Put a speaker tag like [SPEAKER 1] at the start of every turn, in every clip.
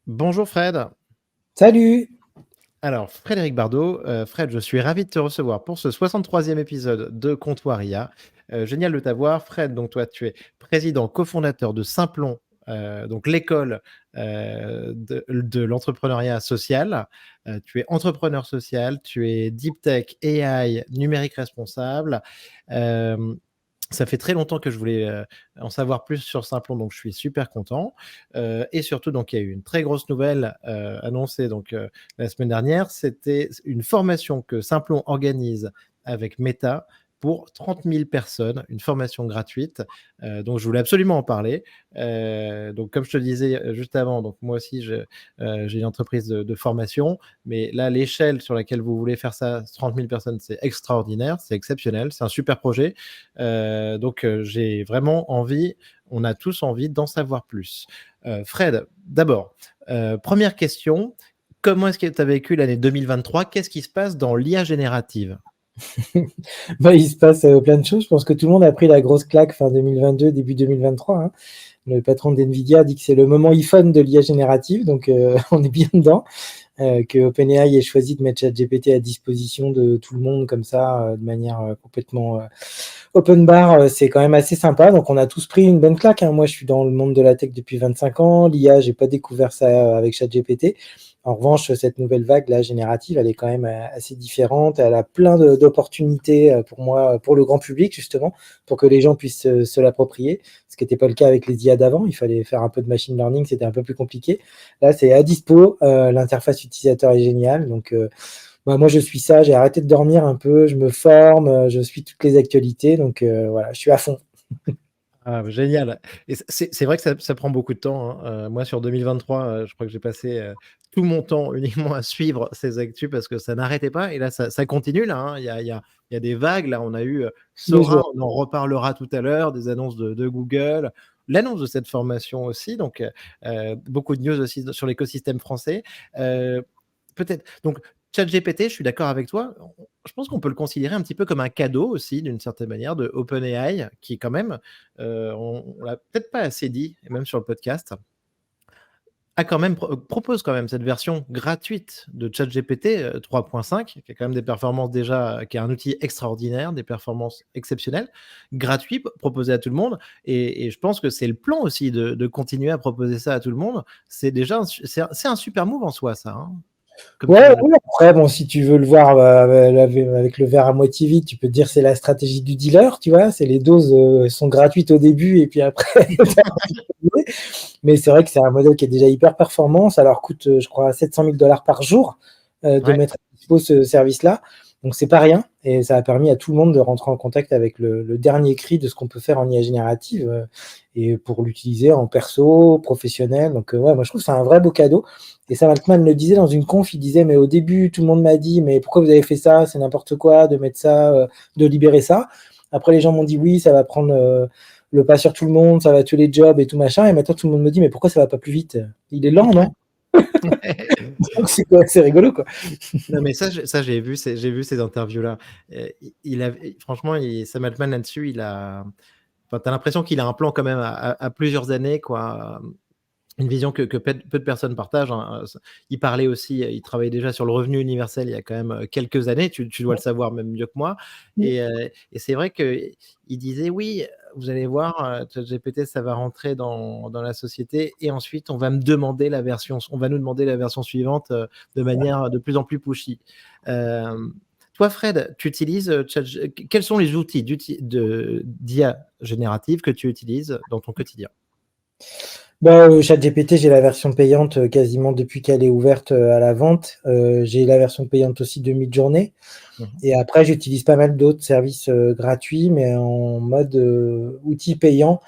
[SPEAKER 1] Bonjour Fred.
[SPEAKER 2] Salut!
[SPEAKER 1] Alors, Frédéric Bardot, Fred, je suis ravi de te recevoir pour ce 63e épisode de Comptoir IA. Génial de t'avoir. Fred, donc toi, tu es président cofondateur de Simplon, donc l'école de l'entrepreneuriat social. Tu es entrepreneur social, tu es deep tech, AI, numérique responsable. Euh, Ça fait très longtemps que je voulais en savoir plus sur Simplon, donc je suis super content. Et surtout, donc, il y a eu une très grosse nouvelle annoncée donc, la semaine dernière. C'était une formation que Simplon organise avec Meta pour 30 000 personnes, une formation gratuite. Donc, je voulais absolument en parler. Donc, comme je te disais juste avant, donc moi aussi, j'ai une entreprise de formation. Mais là, l'échelle sur laquelle vous voulez faire ça, 30 000 personnes, c'est extraordinaire, c'est exceptionnel, c'est un super projet. Donc, j'ai vraiment envie, on a tous envie d'en savoir plus. Fred, d'abord, première question, comment est-ce que tu as vécu l'année 2023? Qu'est-ce qui se passe dans l'IA générative?
[SPEAKER 2] Il se passe plein de choses. Je pense que tout le monde a pris la grosse claque fin 2022, début 2023, hein. Le patron d'NVIDIA dit que c'est le moment iPhone de l'IA générative, donc on est bien dedans. Que OpenAI ait choisi de mettre ChatGPT à disposition de tout le monde comme ça, de manière complètement open bar, c'est quand même assez sympa. Donc on a tous pris une bonne claque, hein. Moi, je suis dans le monde de la tech depuis 25 ans. L'IA, j'ai pas découvert ça avec ChatGPT. En revanche, cette nouvelle vague là, générative, elle est quand même assez différente. Elle a plein d'opportunités pour moi, pour le grand public, justement, pour que les gens puissent se l'approprier. Ce qui n'était pas le cas avec les IA d'avant. Il fallait faire un peu de machine learning, c'était un peu plus compliqué. Là, c'est à dispo. L'interface utilisateur est géniale. Donc, moi, je suis ça. J'ai arrêté de dormir un peu. Je me forme. Je suis toutes les actualités. Donc, voilà, je suis à fond.
[SPEAKER 1] Ah, génial. Et c'est vrai que ça prend beaucoup de temps, hein. Moi, sur 2023, je crois que j'ai passé tout mon temps uniquement à suivre ces actus parce que ça n'arrêtait pas. Et là, ça continue, là, hein. Il y a des vagues. Là, on a eu
[SPEAKER 2] Tous les
[SPEAKER 1] Sora,
[SPEAKER 2] jours.
[SPEAKER 1] on en reparlera tout à l'heure, des annonces de Google, l'annonce de cette formation aussi. Donc, beaucoup de news aussi sur l'écosystème français. Euh, Peut-être. Donc, ChatGPT, je suis d'accord avec toi. Je pense qu'on peut le considérer un petit peu comme un cadeau aussi, d'une certaine manière, de OpenAI, qui quand même, on l'a peut-être pas assez dit, et même sur le podcast, a quand même propose quand même cette version gratuite de ChatGPT 3.5, qui a quand même des performances déjà, qui est un outil extraordinaire, des performances exceptionnelles, gratuit, proposé à tout le monde. Et je pense que c'est le plan aussi de continuer à proposer ça à tout le monde. C'est déjà c'est un super move en soi, ça, hein, comme tu
[SPEAKER 2] Ouais,
[SPEAKER 1] viens de.
[SPEAKER 2] oui, après, bon, si tu veux le voir avec le verre à moitié vide, tu peux te dire c'est la stratégie du dealer, tu vois. C'est les doses sont gratuites au début et puis après, mais c'est vrai que c'est un modèle qui est déjà hyper performant. Ça leur coûte, je crois, 700 000 dollars par jour de
[SPEAKER 1] Ouais.
[SPEAKER 2] mettre à dispo ce service-là. Donc, c'est pas rien. Et ça a permis à tout le monde de rentrer en contact avec le dernier cri de ce qu'on peut faire en IA générative et pour l'utiliser en perso, professionnel. Donc, ouais, moi, je trouve que c'est un vrai beau cadeau. Et Sam Altman le disait dans une conf, il disait, mais au début, tout le monde m'a dit, mais pourquoi vous avez fait ça? C'est n'importe quoi de mettre ça, de libérer ça. Après, les gens m'ont dit, oui, ça va prendre le pas sur tout le monde, ça va tuer les jobs et tout machin. Et maintenant, tout le monde me dit, mais pourquoi ça va pas plus vite? Il est lent, non? Donc, c'est quoi? C'est rigolo, quoi.
[SPEAKER 1] Non, mais ça j'ai vu, j'ai vu ces interviews-là. Franchement, Sam Altman là-dessus, enfin, t'as l'impression qu'il a un plan quand même à plusieurs années, quoi. Une vision que peu de personnes partagent, hein. Il parlait aussi, il travaillait déjà sur le revenu universel il y a quand même quelques années, tu dois le savoir même mieux que moi. Et c'est vrai qu'il disait, oui, vous allez voir, ChatGPT, ça va rentrer dans la société et ensuite on va nous demander la version suivante de manière de plus en plus pushy. Euh, Toi, Fred, tu utilises quels sont les outils d'IA générative que tu utilises dans ton quotidien?
[SPEAKER 2] ChatGPT, j'ai la version payante quasiment depuis qu'elle est ouverte à la vente. J'ai la version payante aussi de Midjourney.
[SPEAKER 1] Mhm.
[SPEAKER 2] Et après, j'utilise pas mal d'autres services gratuits, mais en mode outil payant.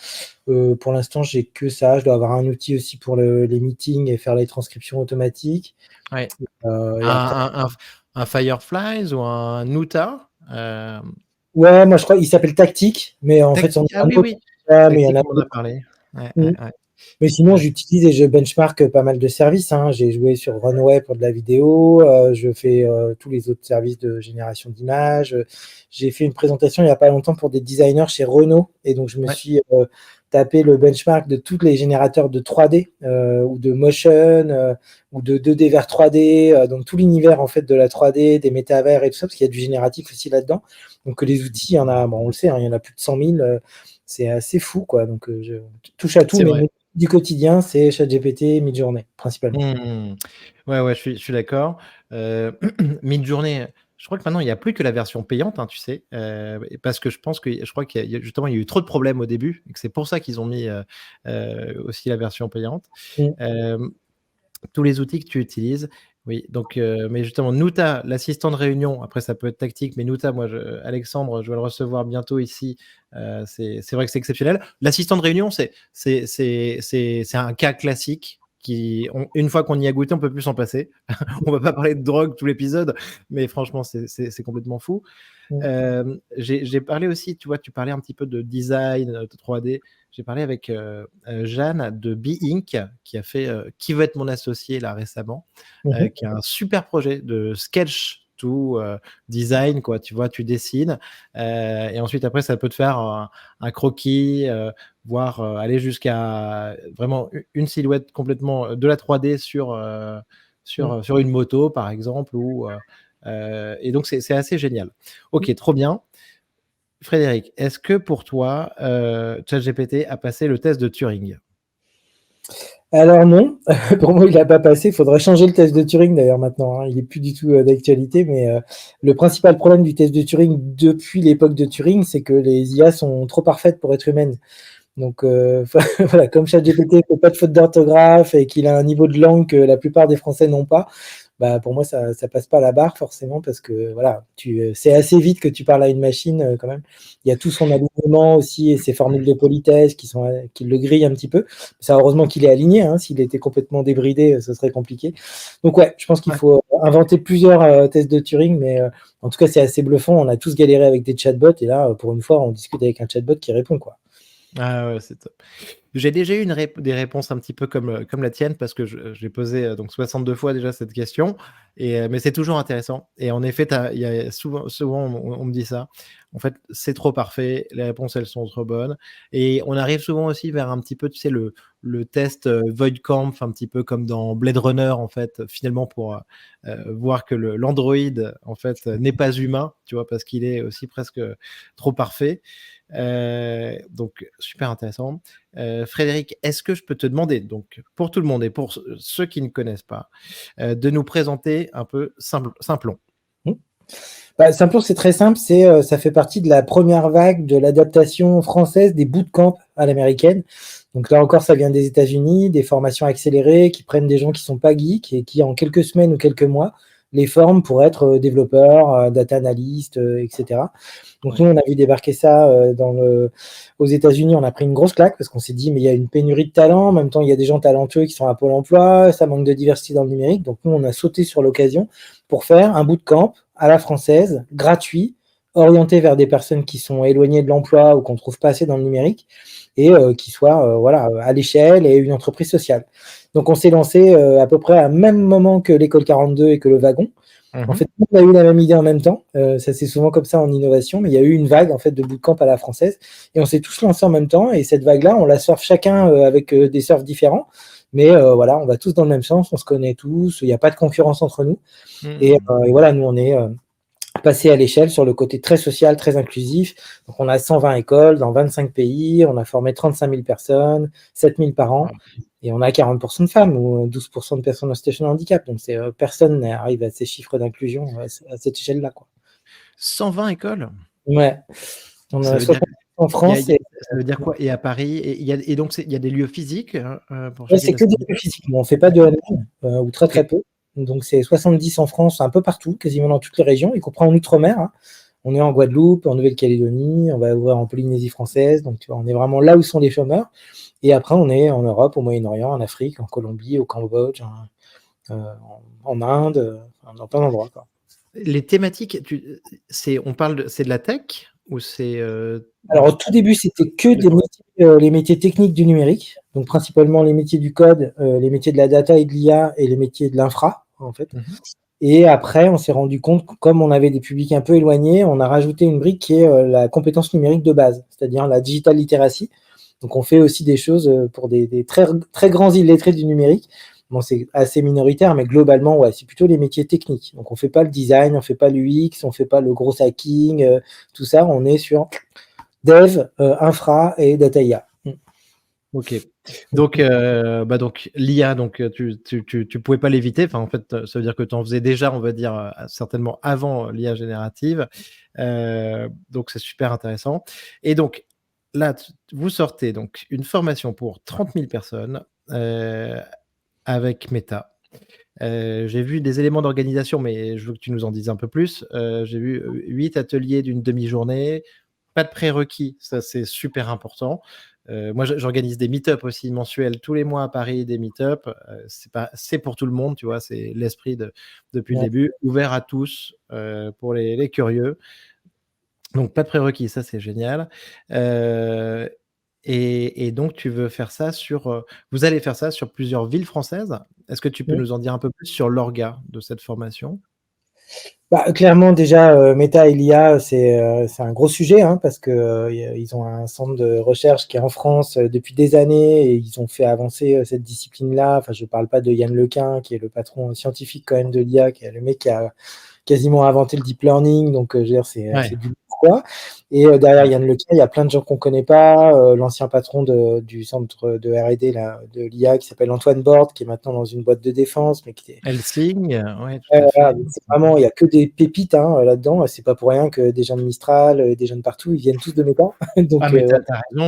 [SPEAKER 2] Pour l'instant, j'ai que ça. Je dois avoir un outil aussi pour les meetings et faire les transcriptions automatiques.
[SPEAKER 1] Ouais.
[SPEAKER 2] Et après,
[SPEAKER 1] Un Fireflies ou un Nuta.
[SPEAKER 2] ouais, moi je crois qu'il s'appelle Tactique, mais en fait, c'en est
[SPEAKER 1] Ah
[SPEAKER 2] un
[SPEAKER 1] oui,
[SPEAKER 2] autre.
[SPEAKER 1] oui.
[SPEAKER 2] Mais il y en
[SPEAKER 1] Tactique,
[SPEAKER 2] a
[SPEAKER 1] on m'en a
[SPEAKER 2] d'autres.
[SPEAKER 1] parlé. Ouais,
[SPEAKER 2] Mm.
[SPEAKER 1] ouais, ouais.
[SPEAKER 2] Mais sinon,
[SPEAKER 1] Euh,
[SPEAKER 2] j'utilise et je benchmark pas mal de services, hein. J'ai joué sur Runway pour de la vidéo. Je fais tous les autres services de génération d'images. J'ai fait une présentation il n'y a pas longtemps pour des designers chez Renault. Et donc, je me
[SPEAKER 1] ouais.
[SPEAKER 2] suis taper le benchmark de tous les générateurs de 3D ou de motion ou de 2D vers 3D, donc tout l'univers en fait de la 3D, des métavers et tout ça, parce qu'il y a du génératif aussi là-dedans. Donc les outils, il y en a, bon, on le sait, hein, il y en a plus de 100 000, c'est assez fou, quoi. Donc je touche à tout,
[SPEAKER 1] C'est
[SPEAKER 2] mais
[SPEAKER 1] vrai.
[SPEAKER 2] du quotidien, c'est ChatGPT, Midjourney, principalement.
[SPEAKER 1] Mmh. Ouais, je suis d'accord. Midjourney, je crois que maintenant il y a plus que la version payante, hein, tu sais? Parce que je crois qu'il y a justement, il y a eu trop de problèmes au début et que c'est pour ça qu'ils ont mis, aussi la version payante.
[SPEAKER 2] Mmh.
[SPEAKER 1] Hem, Tous les outils que tu utilises, oui, donc mais justement Nuta, l'assistant de réunion, après ça peut être tactique, mais Nuta, moi Alexandre, je vais le recevoir bientôt ici, c'est vrai que c'est exceptionnel. L'assistant de réunion, c'est un cas classique une fois qu'on y a goûté, on peut plus s'en passer. On va pas parler de drogue tout l'épisode, mais franchement, c'est complètement fou.
[SPEAKER 2] Mmh.
[SPEAKER 1] J'ai parlé aussi, tu vois, tu parlais un petit peu de design, de 3D. J'ai parlé avec Jeanne de Be Inc, qui a fait Qui veut être mon associé là récemment,
[SPEAKER 2] Mmh.
[SPEAKER 1] qui a un super projet de sketch to design, quoi. Tu vois, tu dessines et ensuite après ça peut te faire un croquis, voire aller jusqu'à vraiment une silhouette complètement de la 3D
[SPEAKER 2] Mmh.
[SPEAKER 1] sur une moto par exemple et donc c'est assez génial. OK, trop bien. Frédéric, est-ce que pour toi, ChatGPT a passé le test de Turing?
[SPEAKER 2] Alors non, pour moi, il a pas passé. Il faudrait changer le test de Turing d'ailleurs maintenant, hein. Il est plus du tout, d'actualité, mais le principal problème du test de Turing depuis l'époque de Turing, c'est que les IA sont trop parfaites pour être humaines. Donc voilà, comme ChatGPT fait pas de faute d'orthographe et qu'il a un niveau de langue que la plupart des Français n'ont pas, bah, pour moi, ça passe pas la barre forcément parce que voilà, c'est assez vite que tu parles à une machine, quand même. Il y a tout son alignement aussi et ses formules de politesse qui le grillent un petit peu. Ça, heureusement qu'il est aligné, hein, s'il était complètement débridé, ce serait compliqué. Donc ouais, je pense qu'il
[SPEAKER 1] Ouais.
[SPEAKER 2] faut inventer plusieurs, tests de Turing, mais en tout cas, c'est assez bluffant. On a tous galéré avec des chatbots et là, pour une fois, on discute avec un chatbot qui répond, quoi.
[SPEAKER 1] Ah ouais, c'est top. J'ai déjà eu des réponses un petit peu comme la tienne parce que j'ai posé, donc 62 fois déjà cette question mais c'est toujours intéressant et en effet, il y a souvent on me dit ça. En fait, c'est trop parfait, les réponses, elles sont trop bonnes et on arrive souvent aussi vers un petit peu, tu sais, le test, Voight-Kampff, un petit peu comme dans Blade Runner, en fait, finalement pour, voir que l'androïde, en fait, n'est pas humain, tu vois? Parce qu'il est aussi presque, trop parfait. Donc super intéressant. Frédéric, est-ce que je peux te demander, donc pour tout le monde et pour ceux qui ne connaissent pas, de nous présenter un peu Simplon?
[SPEAKER 2] Mmh. Bah, Simplon, c'est très simple, ça fait partie de la première vague de l'adaptation française des bootcamps à l'américaine. Donc là encore, ça vient des États-Unis, des formations accélérées qui prennent des gens qui sont pas geeks et qui, en quelques semaines ou quelques mois, les forment pour être développeurs, data analystes, etc. Donc nous,
[SPEAKER 1] Oui.
[SPEAKER 2] on a vu débarquer ça aux États-Unis. On a pris une grosse claque parce qu'on s'est dit, mais il y a une pénurie de talents. En même temps, il y a des gens talentueux qui sont à Pôle emploi. Ça manque de diversité dans le numérique. Donc nous, on a sauté sur l'occasion pour faire un bootcamp à la française, gratuit, orienté vers des personnes qui sont éloignées de l'emploi ou qu'on ne trouve pas assez dans le numérique et qui soient voilà, à l'échelle et une entreprise sociale. Donc on s'est lancé à peu près à même moment que l'école 42 et que le wagon. En
[SPEAKER 1] Mmh.
[SPEAKER 2] fait, on a eu la même idée en même temps. Ça, c'est souvent comme ça en innovation, mais il y a eu une vague en fait de bootcamp à la française et on s'est tous lancés en même temps. Et cette vague-là, on la surfe chacun avec des surfs différents, mais voilà, on va tous dans le même sens, on se connaît tous, il n'y a pas de concurrence entre nous.
[SPEAKER 1] Mmh.
[SPEAKER 2] Et voilà, nous on est passé à l'échelle sur le côté très social, très inclusif. Donc on a 120 écoles dans 25 pays, on a formé 35 000 personnes, 7 000 par an. Et on a 40% de femmes ou 12% de personnes en situation de handicap. Donc personne n'arrive à ces chiffres d'inclusion à cette échelle-là, quoi.
[SPEAKER 1] 120 écoles?
[SPEAKER 2] Ouais, on
[SPEAKER 1] Ça
[SPEAKER 2] a
[SPEAKER 1] veut dire
[SPEAKER 2] 60 en France et
[SPEAKER 1] ça veut dire quoi? Et à Paris? Et donc il y a des lieux physiques, pour
[SPEAKER 2] ouais,
[SPEAKER 1] chacune
[SPEAKER 2] c'est
[SPEAKER 1] de
[SPEAKER 2] que
[SPEAKER 1] ces
[SPEAKER 2] des lieux
[SPEAKER 1] écoles?
[SPEAKER 2] physiques. On fait pas de online ou très
[SPEAKER 1] OK.
[SPEAKER 2] très peu. Donc c'est 70 en France, un peu partout, quasiment dans toutes les régions, y compris en outre-mer, hein. On est en Guadeloupe, en Nouvelle-Calédonie, on va ouvrir en Polynésie française. Donc tu vois, on est vraiment là où sont les chômeurs. Et après, on est en Europe, au Moyen-Orient, en Afrique, en Colombie, au Cambodge, en Inde, dans plein d'endroits, quoi.
[SPEAKER 1] Les thématiques, c'est de la tech ou c'est,
[SPEAKER 2] Alors au tout début, c'était que des
[SPEAKER 1] d'accord.
[SPEAKER 2] métiers, les métiers techniques du numérique, donc principalement les métiers du code, les métiers de la data et de l'IA et les métiers de l'infra, en fait.
[SPEAKER 1] Mmh.
[SPEAKER 2] Et après, on s'est rendu compte que comme on avait des publics un peu éloignés, on a rajouté une brique qui est la compétence numérique de base, c'est-à-dire la digital literacy. Donc on fait aussi des choses pour des très, très grands illettrés du numérique. Bon, c'est assez minoritaire, mais globalement, ouais, c'est plutôt les métiers techniques. Donc on fait pas le design, on fait pas l'UX, on fait pas le gros hacking, tout ça. On est sur dev, infra et data IA.
[SPEAKER 1] Ok. Donc l'IA, tu pouvais pas l'éviter. Enfin, en fait, ça veut dire que tu en faisais déjà, on va dire, certainement avant l'IA générative. Donc c'est super intéressant. Et donc là, vous sortez donc une formation pour 30 000 personnes avec Meta. J'ai vu des éléments d'organisation, mais je veux que tu nous en dises un peu plus. J'ai vu 8 ateliers d'une demi-journée, pas de prérequis, ça c'est super important. Moi, j'organise des meet-up aussi mensuels tous les mois à Paris, des meet-up. C'est pour tout le monde, tu vois, c'est l'esprit depuis le
[SPEAKER 2] Ouais.
[SPEAKER 1] début, ouvert à tous pour les curieux. Donc, pas de prérequis, ça c'est génial. Euh, et donc, tu veux faire ça vous allez faire ça sur plusieurs villes françaises. Est-ce que tu peux nous en dire un peu plus sur l'orga de cette formation?
[SPEAKER 2] Bah, clairement, déjà, Meta et l'IA, c'est un gros sujet, hein, parce que ils ont un centre de recherche qui est en France depuis des années et ils ont fait avancer cette discipline-là. Enfin, je ne parle pas de Yann Lequin, qui est le patron scientifique quand même de l'IA, qui est le mec qui a quasiment inventé le deep learning. Donc, je veux dire, c'est
[SPEAKER 1] Ouais.
[SPEAKER 2] du quoi. Et derrière Yann Lequin, il y a plein de gens qu'on ne connaît pas. L'ancien patron du centre de R&D là, de l'IA, qui s'appelle Antoine Borde, qui est maintenant dans une boîte de défense, mais qui était
[SPEAKER 1] Helsing, ouais, tout à
[SPEAKER 2] voilà,
[SPEAKER 1] fait.
[SPEAKER 2] c'est vraiment, il y a que des pépites hein, là-dedans. C'est pas pour rien que des gens de Mistral, des gens de partout, ils viennent tous de Meta.
[SPEAKER 1] Ah,
[SPEAKER 2] Donc,
[SPEAKER 1] mais
[SPEAKER 2] ouais.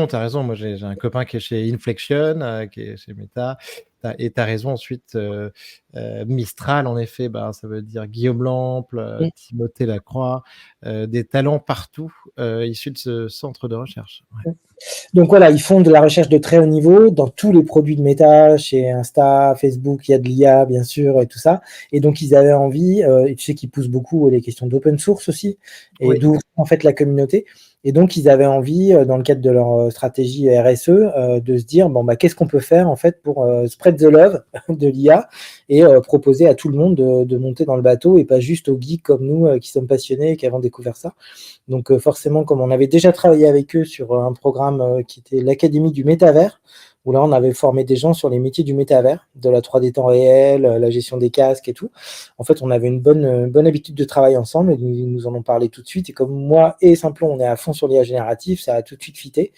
[SPEAKER 1] t'as raison. Moi, j'ai un copain qui est chez Inflection, qui est chez Meta. Et t'as raison. Ensuite, Mistral, en effet, bah, ça veut dire Guillaume Lample, Timothée Lacroix, des talents partout issus de ce centre de recherche. Ouais.
[SPEAKER 2] Donc voilà, ils font de la recherche de très haut niveau dans tous les produits de Meta, chez Insta, Facebook, il y a de l'IA bien sûr et tout ça. Et donc ils avaient envie, et tu sais qu'ils poussent beaucoup les questions d'open source aussi, et
[SPEAKER 1] Oui.
[SPEAKER 2] d'ouvrir en fait la communauté. Et donc ils avaient envie, dans le cadre de leur stratégie RSE, de se dire bon bah qu'est-ce qu'on peut faire en fait pour spread the love de l'IA et proposer à tout le monde de monter dans le bateau et pas juste aux geeks comme nous qui sommes passionnés et qui avons découvert ça. Donc forcément, comme on avait déjà travaillé avec eux sur un programme qui était l'Académie du métavers, où là on avait formé des gens sur les métiers du métavers, de la 3D temps réel, la gestion des casques et tout. En fait, on avait une bonne habitude de travail ensemble et ils nous en ont parlé tout de suite. Et comme moi et Simplon, on est à fond sur l'IA générative, ça a tout de suite fité.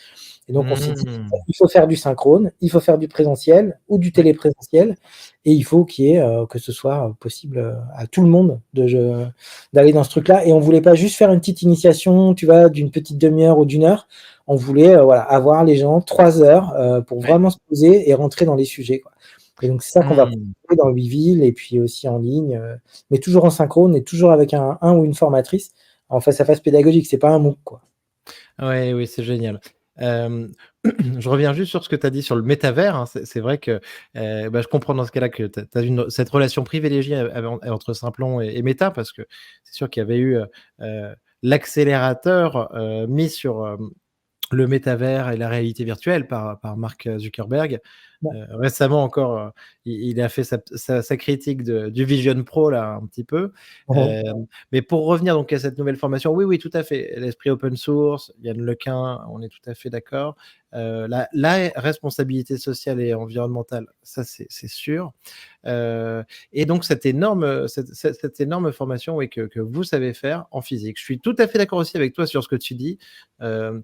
[SPEAKER 2] Et donc on s'est dit, il faut faire du synchrone, il faut faire du présentiel ou du
[SPEAKER 1] Ouais.
[SPEAKER 2] téléprésentiel, et il faut que ce soit possible à tout le monde d'aller dans ce truc-là. Et on voulait pas juste faire une petite initiation, tu vois, d'une petite demi-heure ou d'une heure. On voulait voilà, avoir les gens 3 heures pour
[SPEAKER 1] Ouais.
[SPEAKER 2] vraiment se poser et rentrer dans les sujets, quoi. Et donc c'est ça qu'on va
[SPEAKER 1] Hmm.
[SPEAKER 2] proposer dans 8 villes et puis aussi en ligne, mais toujours en synchrone et toujours avec un ou une formatrice en face à face pédagogique. C'est pas un MOOC, quoi.
[SPEAKER 1] Ouais, oui, c'est génial. Euh, je reviens juste sur ce que tu as dit sur le métavers, hein. C'est vrai que bah, je comprends dans ce cas-là que tu as cette relation privilégiée entre Simplon et Meta, parce que c'est sûr qu'il y avait eu l'accélérateur mis sur le métavers et la réalité virtuelle par Mark Zuckerberg.
[SPEAKER 2] Ouais.
[SPEAKER 1] Récemment encore, il a fait sa critique du Vision Pro, là, un petit peu.
[SPEAKER 2] Mhm.
[SPEAKER 1] Mais pour revenir donc à cette nouvelle formation, oui, oui, tout à fait. L'esprit open source, Yann Lequin, on est tout à fait d'accord. La responsabilité sociale et environnementale, ça, c'est sûr. Et donc, cette énorme formation, oui, que vous savez faire en physique. Je suis tout à fait d'accord aussi avec toi sur ce que tu dis. Euh,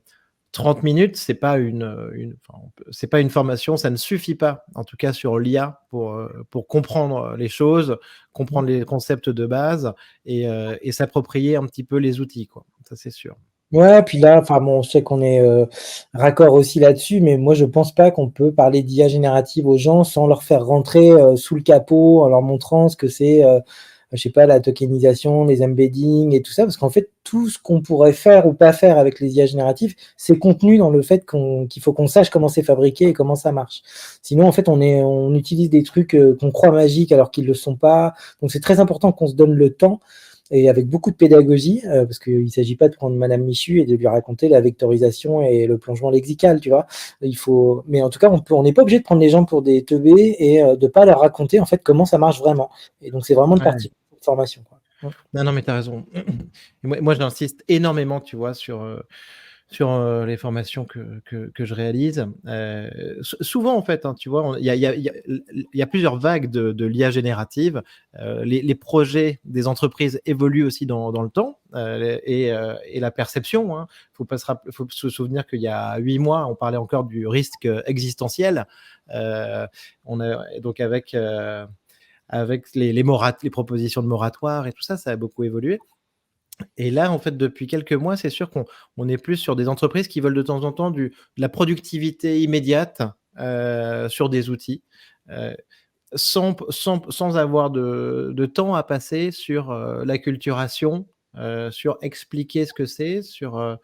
[SPEAKER 1] 30 minutes, c'est pas une formation, ça ne suffit pas, en tout cas sur l'IA, pour comprendre les choses, comprendre les concepts de base et s'approprier un petit peu les outils, quoi. Ça, c'est sûr.
[SPEAKER 2] Ouais, puis là, enfin bon, je sais qu'on est raccord aussi là-dessus, mais moi je pense pas qu'on peut parler d'IA générative aux gens sans leur faire rentrer sous le capot en leur montrant ce que c'est, je sais pas, la tokenisation, les embeddings et tout ça, parce qu'en fait, tout ce qu'on pourrait faire ou pas faire avec les IA génératives, c'est contenu dans le fait qu'il faut qu'on sache comment c'est fabriqué et comment ça marche. Sinon, en fait, on utilise des trucs qu'on croit magiques alors qu'ils le sont pas. Donc c'est très important qu'on se donne le temps et avec beaucoup de pédagogie, parce qu'il ne s'agit pas de prendre Madame Michu et de lui raconter la vectorisation et le plongement lexical, tu vois. Mais en tout cas, on n'est pas obligé de prendre les gens pour des teubés et de ne pas leur raconter en fait comment ça marche vraiment. Et donc c'est vraiment une
[SPEAKER 1] Ouais.
[SPEAKER 2] partie de formation, quoi.
[SPEAKER 1] Non, non, mais tu as raison. Et moi, j'insiste énormément, tu vois, sur les formations que je réalise. Souvent, en fait, hein, tu vois, il y a plusieurs vagues de l'IA générative. Les projets des entreprises évoluent aussi dans le temps et la perception. Hein. Faut se souvenir qu'il y a 8 mois, on parlait encore du risque existentiel. On a, donc avec les propositions de moratoire et tout ça, ça a beaucoup évolué. Et là, en fait, depuis quelques mois, c'est sûr qu'on est plus sur des entreprises qui veulent de temps en temps de la productivité immédiate sur des outils, euh, sans avoir de temps à passer sur l'acculturation, sur expliquer ce que c'est, sur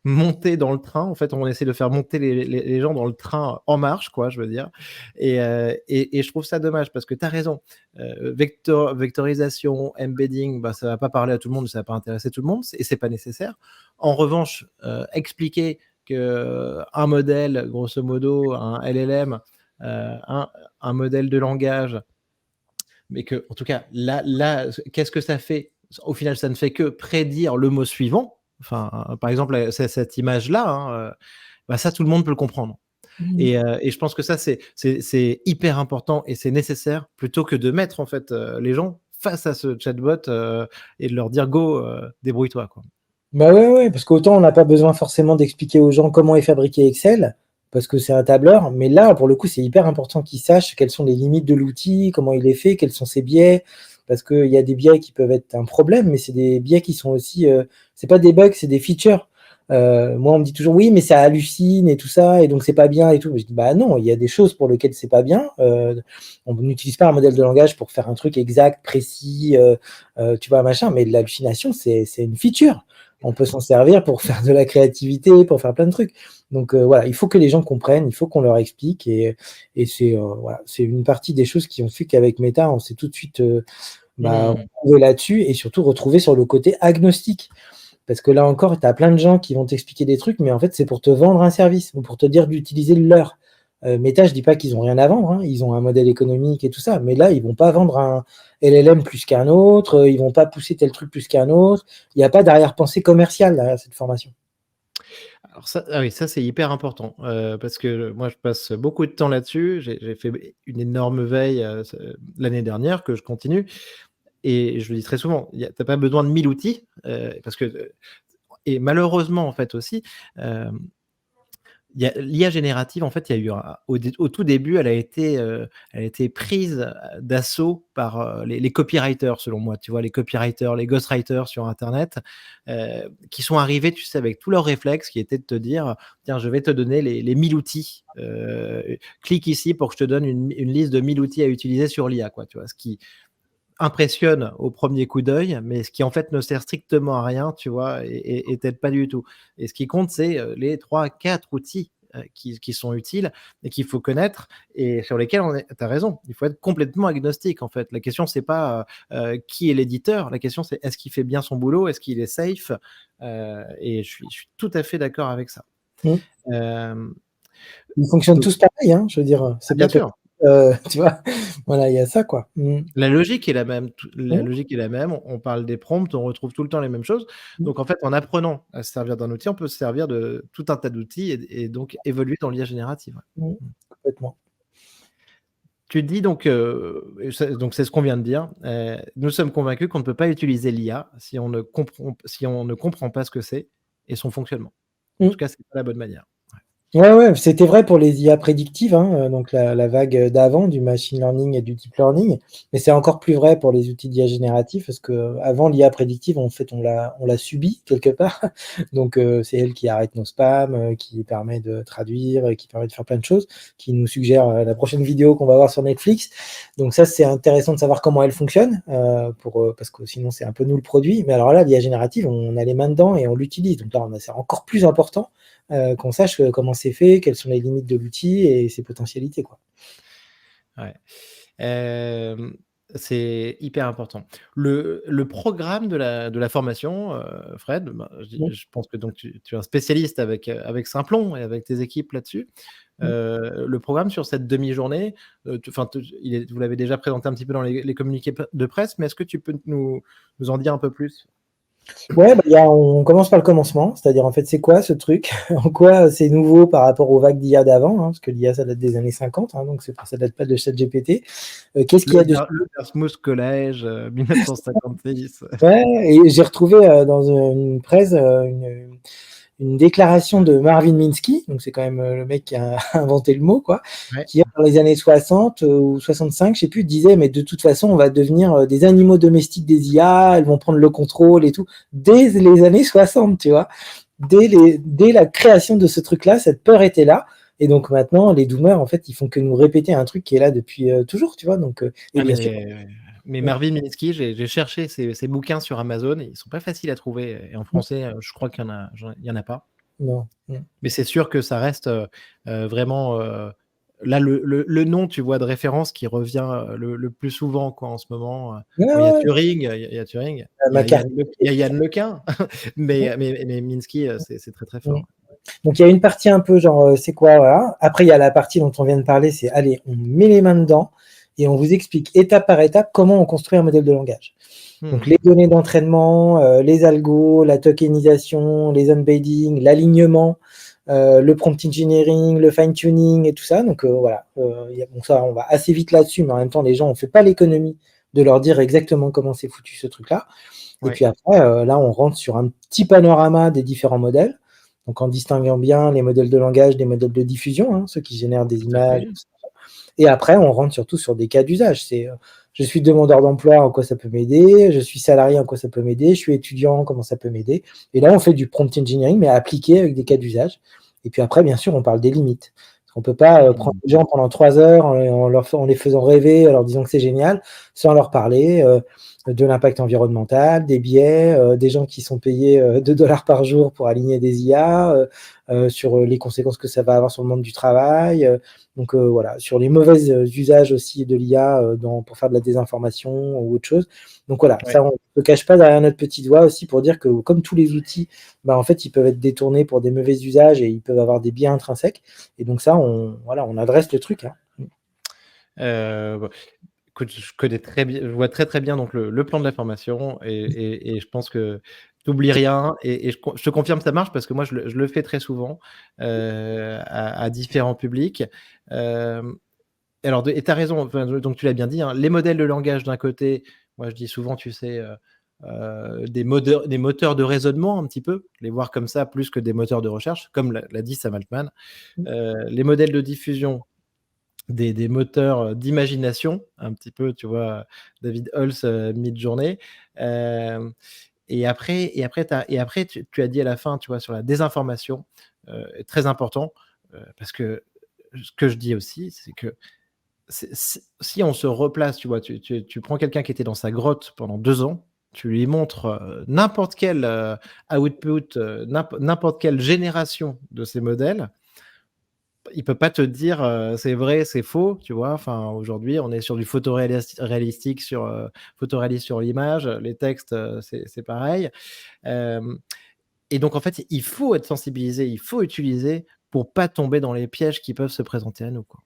[SPEAKER 1] monter dans le train. En fait, on essaie de faire monter les gens dans le train en marche, quoi, je veux dire. Et je trouve ça dommage parce que tu as raison. Vectorisation, embedding, bah, ça va pas parler à tout le monde, ça va pas intéresser tout le monde, et c'est pas nécessaire. En revanche, expliquer qu'un modèle, grosso modo, un LLM, un modèle de langage, mais que, en tout cas, là, qu'est-ce que ça fait? Au final, ça ne fait que prédire le mot suivant. Enfin, par exemple, cette image-là, hein, bah ça, tout le monde peut le comprendre.
[SPEAKER 2] Mmh.
[SPEAKER 1] Et je pense que ça, c'est hyper important et c'est nécessaire plutôt que de mettre en fait les gens face à ce chatbot et de leur dire go, débrouille-toi, quoi.
[SPEAKER 2] Bah ouais, parce qu'autant on n'a pas besoin forcément d'expliquer aux gens comment est fabriqué Excel, parce que c'est un tableur, mais là, pour le coup, c'est hyper important qu'ils sachent quelles sont les limites de l'outil, comment il est fait, quels sont ses biais, parce qu'il y a des biais qui peuvent être un problème, mais c'est des biais qui sont aussi, c'est pas des bugs, c'est des features. Moi, on me dit toujours oui, mais ça hallucine et tout ça, et donc c'est pas bien et tout. Je dis bah non, il y a des choses pour lesquelles c'est pas bien. On n'utilise pas un modèle de langage pour faire un truc exact, précis, tu vois, machin, mais l'hallucination, c'est une feature. On peut s'en servir pour faire de la créativité, pour faire plein de trucs. Donc voilà, il faut que les gens comprennent, il faut qu'on leur explique, et c'est voilà, c'est une partie des choses qui ont fait qu'avec Meta, on s'est tout de suite retrouvé là-dessus, et surtout retrouvé sur le côté agnostique. Parce que là encore, tu as plein de gens qui vont t'expliquer des trucs, mais en fait, c'est pour te vendre un service ou pour te dire d'utiliser le leur. Meta, je dis pas qu'ils ont rien à vendre, hein, ils ont un modèle économique et tout ça, mais là, ils vont pas vendre un LLM plus qu'un autre, ils vont pas pousser tel truc plus qu'un autre. Il n'y a pas d'arrière-pensée commerciale derrière cette formation.
[SPEAKER 1] Alors ça, ah oui, ça c'est hyper important parce que moi je passe beaucoup de temps là-dessus. J'ai fait une énorme veille l'année dernière que je continue et je le dis très souvent. T'as pas besoin de 1000 outils parce que et malheureusement en fait aussi. L'IA générative, en fait, il y a eu au tout début, elle a été prise d'assaut par les copywriters, selon moi. Tu vois, les copywriters, les ghostwriters sur Internet, qui sont arrivés, tu sais, avec tous leurs réflexes, qui étaient de te dire, tiens, je vais te donner les 1000 outils. Clique ici pour que je te donne une liste de 1000 outils à utiliser sur l'IA, quoi. Tu vois, ce qui impressionne au premier coup d'œil, mais ce qui en fait ne sert strictement à rien, tu vois, et t'aide pas du tout. Et ce qui compte, c'est les 3, 4 outils qui sont utiles et qu'il faut connaître et sur lesquels tu as raison, il faut être complètement agnostique en fait. La question, c'est pas qui est l'éditeur, la question, c'est est-ce qu'il fait bien son boulot, est-ce qu'il est safe et je suis tout à fait d'accord avec ça.
[SPEAKER 2] Mmh.
[SPEAKER 1] Euh,
[SPEAKER 2] Ils fonctionnent
[SPEAKER 1] donc,
[SPEAKER 2] tous pareil, hein, je veux dire, c'est
[SPEAKER 1] bien
[SPEAKER 2] pas que,
[SPEAKER 1] sûr.
[SPEAKER 2] tu vois, voilà, il y a ça, quoi. Mmh.
[SPEAKER 1] La logique est la même. La
[SPEAKER 2] Mmh.
[SPEAKER 1] logique est la même. On parle des prompts, on retrouve tout le temps les mêmes choses.
[SPEAKER 2] Mmh.
[SPEAKER 1] Donc en fait, en apprenant à se servir d'un outil, on peut se servir de tout un tas d'outils et donc évoluer dans l'IA générative. Ouais.
[SPEAKER 2] Mmh.
[SPEAKER 1] Mmh.
[SPEAKER 2] Complètement.
[SPEAKER 1] Tu dis donc, donc c'est ce qu'on vient de dire. Nous sommes convaincus qu'on ne peut pas utiliser l'IA si si on ne comprend pas ce que c'est et son fonctionnement. En
[SPEAKER 2] Mmh.
[SPEAKER 1] tout cas, c'est pas la bonne manière.
[SPEAKER 2] Ouais, c'était vrai pour les IA prédictives, hein, donc la vague d'avant du machine learning et du deep learning, mais c'est encore plus vrai pour les outils d'IA génératifs parce qu'avant l'IA prédictive, en fait, on l'a subie quelque part. Donc c'est elle qui arrête nos spams, qui permet de traduire, qui permet de faire plein de choses, qui nous suggère la prochaine vidéo qu'on va voir sur Netflix. Donc ça, c'est intéressant de savoir comment elle fonctionne, parce que sinon c'est un peu nous le produit. Mais alors là, l'IA générative, on a les mains dedans et on l'utilise. Donc là, c'est encore plus important qu'on sache comment c'est fait, quelles sont les limites de l'outil et ses potentialités, quoi.
[SPEAKER 1] Ouais. C'est hyper important. Le programme de la formation, Fred, ben,
[SPEAKER 2] Mmh.
[SPEAKER 1] je pense que donc tu es un spécialiste avec Simplon et avec tes équipes là-dessus.
[SPEAKER 2] Mmh.
[SPEAKER 1] Le programme sur cette demi-journée, vous l'avez déjà présenté un petit peu dans les communiqués de presse, mais est-ce que tu peux nous en dire un peu plus?
[SPEAKER 2] Ouais, on commence par le commencement, c'est-à-dire en fait c'est quoi ce truc? En quoi c'est nouveau par rapport aux vagues d'IA d'avant, hein, parce que l'IA ça date des années 50, hein, donc ça date pas de ChatGPT. Qu'est-ce qu'il y a de
[SPEAKER 1] Le Dartmouth College, 1956.
[SPEAKER 2] ouais, et j'ai retrouvé dans une presse une déclaration de Marvin Minsky, donc c'est quand même le mec qui a inventé le mot, quoi,
[SPEAKER 1] Ouais.
[SPEAKER 2] qui dans les années 60 ou 65, je sais plus, disait mais de toute façon on va devenir des animaux domestiques des IA, elles vont prendre le contrôle et tout, dès les années 60, tu vois. Dès la création de ce truc-là, cette peur était là. Et donc maintenant, les doomers, en fait, ils font que nous répéter un truc qui est là depuis toujours, tu vois. Donc, et
[SPEAKER 1] Ah,
[SPEAKER 2] bien sûr,
[SPEAKER 1] mais Marvin Minsky, j'ai cherché ses bouquins sur Amazon, et ils sont pas faciles à trouver. Et en français, je crois il y en a pas.
[SPEAKER 2] non.
[SPEAKER 1] Mais c'est sûr que ça reste vraiment. Là, le nom, tu vois, de référence qui revient le plus souvent, quoi, en ce moment.
[SPEAKER 2] Ouais,
[SPEAKER 1] Bon, il y a
[SPEAKER 2] ouais,
[SPEAKER 1] Turing, il y a Turing,
[SPEAKER 2] McCarthy.
[SPEAKER 1] Il y a Yann Lequin, mais Minsky, c'est très très fort.
[SPEAKER 2] Donc il y a une partie un peu genre c'est quoi, voilà. Après il y a la partie dont on vient de parler, c'est allez, on met les mains dedans et on vous explique étape par étape comment on construit un modèle de langage. Donc
[SPEAKER 1] Hmm.
[SPEAKER 2] les données d'entraînement, les algos, la tokenisation, les embeddings, l'alignement, le prompt engineering, le fine tuning et tout ça. Donc voilà, bon, ça on va assez vite là-dessus, mais en même temps les gens on fait pas l'économie de leur dire exactement comment c'est foutu ce truc-là. Et
[SPEAKER 1] Ouais,
[SPEAKER 2] puis après là on rentre sur un petit panorama des différents modèles. Donc en distinguant bien les modèles de langage des modèles de diffusion, hein, ceux qui génèrent des
[SPEAKER 1] tout à
[SPEAKER 2] images.
[SPEAKER 1] fait.
[SPEAKER 2] Et après, on rentre surtout sur des cas d'usage. C'est je suis demandeur d'emploi, en quoi ça peut m'aider, je suis salarié, en quoi ça peut m'aider, je suis étudiant, comment ça peut m'aider. Et là, on fait du prompt engineering, mais appliqué avec des cas d'usage. Et puis après, bien sûr, on parle des limites. On ne peut pas prendre
[SPEAKER 1] Hmm.
[SPEAKER 2] les gens pendant 3 heures en les faisant rêver, en leur disant que c'est génial, sans leur parler de l'impact environnemental, des biais, des gens qui sont payés 2 dollars par jour pour aligner des IA, sur les conséquences que ça va avoir sur le monde du travail. Donc voilà, sur les mauvais usages aussi de l'IA pour faire de la désinformation ou autre chose. Donc voilà,
[SPEAKER 1] Ouais.
[SPEAKER 2] ça, on ne se cache pas derrière notre petite voix aussi pour dire que comme tous les outils, en fait, ils peuvent être détournés pour des mauvais usages et ils peuvent avoir des biais intrinsèques. Et donc ça, on adresse le truc, hein.
[SPEAKER 1] Bah, écoute, je connais très bien, je vois très très bien donc le plan de la formation, et je pense que tu oublies rien, et je te confirme que ça marche parce que moi je le fais très souvent à différents publics. Hem, alors et tu as raison, enfin, donc tu l'as bien dit, hein, les modèles de langage d'un côté, moi je dis souvent, tu sais, des moteurs de raisonnement un petit peu, les voir comme ça plus que des moteurs de recherche, comme l'a dit Sam Altman. Les modèles de diffusion, des moteurs d'imagination, un petit peu, tu vois, David Holtz, Midjourney. Hem et après tu as dit à la fin, tu vois, sur la désinformation, très important, parce que ce que je dis aussi, c'est que si on se replace, tu vois, tu prends quelqu'un qui était dans sa grotte pendant 2 ans, tu lui montres, n'importe quel, output, n'importe quelle génération de ces modèles, il peut pas te dire, c'est vrai, c'est faux, tu vois? Enfin, aujourd'hui, on est sur du réalistique sur, photoréaliste sur l'image, les textes, c'est pareil. Hem et donc en fait, il faut être sensibilisé, il faut utiliser pour pas tomber dans les pièges qui peuvent se présenter à nous, quoi.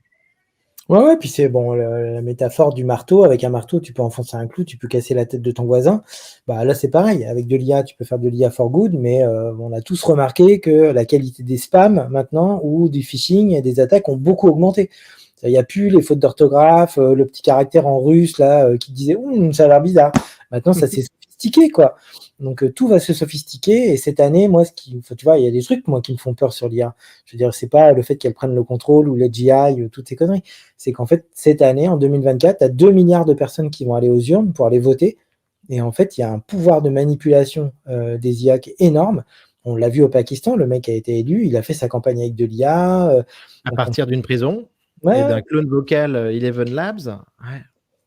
[SPEAKER 2] Ouais, ouais, puis c'est bon, la métaphore du marteau. Avec un marteau, tu peux enfoncer un clou, tu peux casser la tête de ton voisin. Bah, là, c'est pareil. Avec de l'IA, tu peux faire de l'IA for good, mais on a tous remarqué que la qualité des spams maintenant ou du phishing et des attaques ont beaucoup augmenté. Il n'y a plus les fautes d'orthographe, le petit caractère en russe là qui disait ça a l'air bizarre. Maintenant, ça s'est sophistiqué, quoi. Donc tout va se sophistiquer. Et cette année, moi, tu vois, il y a des trucs moi qui me font peur sur l'IA. Je veux dire, c'est pas le fait qu'elle prenne le contrôle ou l'AGI ou toutes ces conneries. C'est qu'en fait, cette année, en 2024, tu as 2 milliards de personnes qui vont aller aux urnes pour aller voter. Et en fait, il y a un pouvoir de manipulation des IA qui est énorme. On l'a vu au Pakistan, le mec a été élu, il a fait sa campagne avec de l'IA.
[SPEAKER 1] À partir d'une prison et
[SPEAKER 2] Ouais.
[SPEAKER 1] d'un clone vocal, Eleven Labs. Ouais.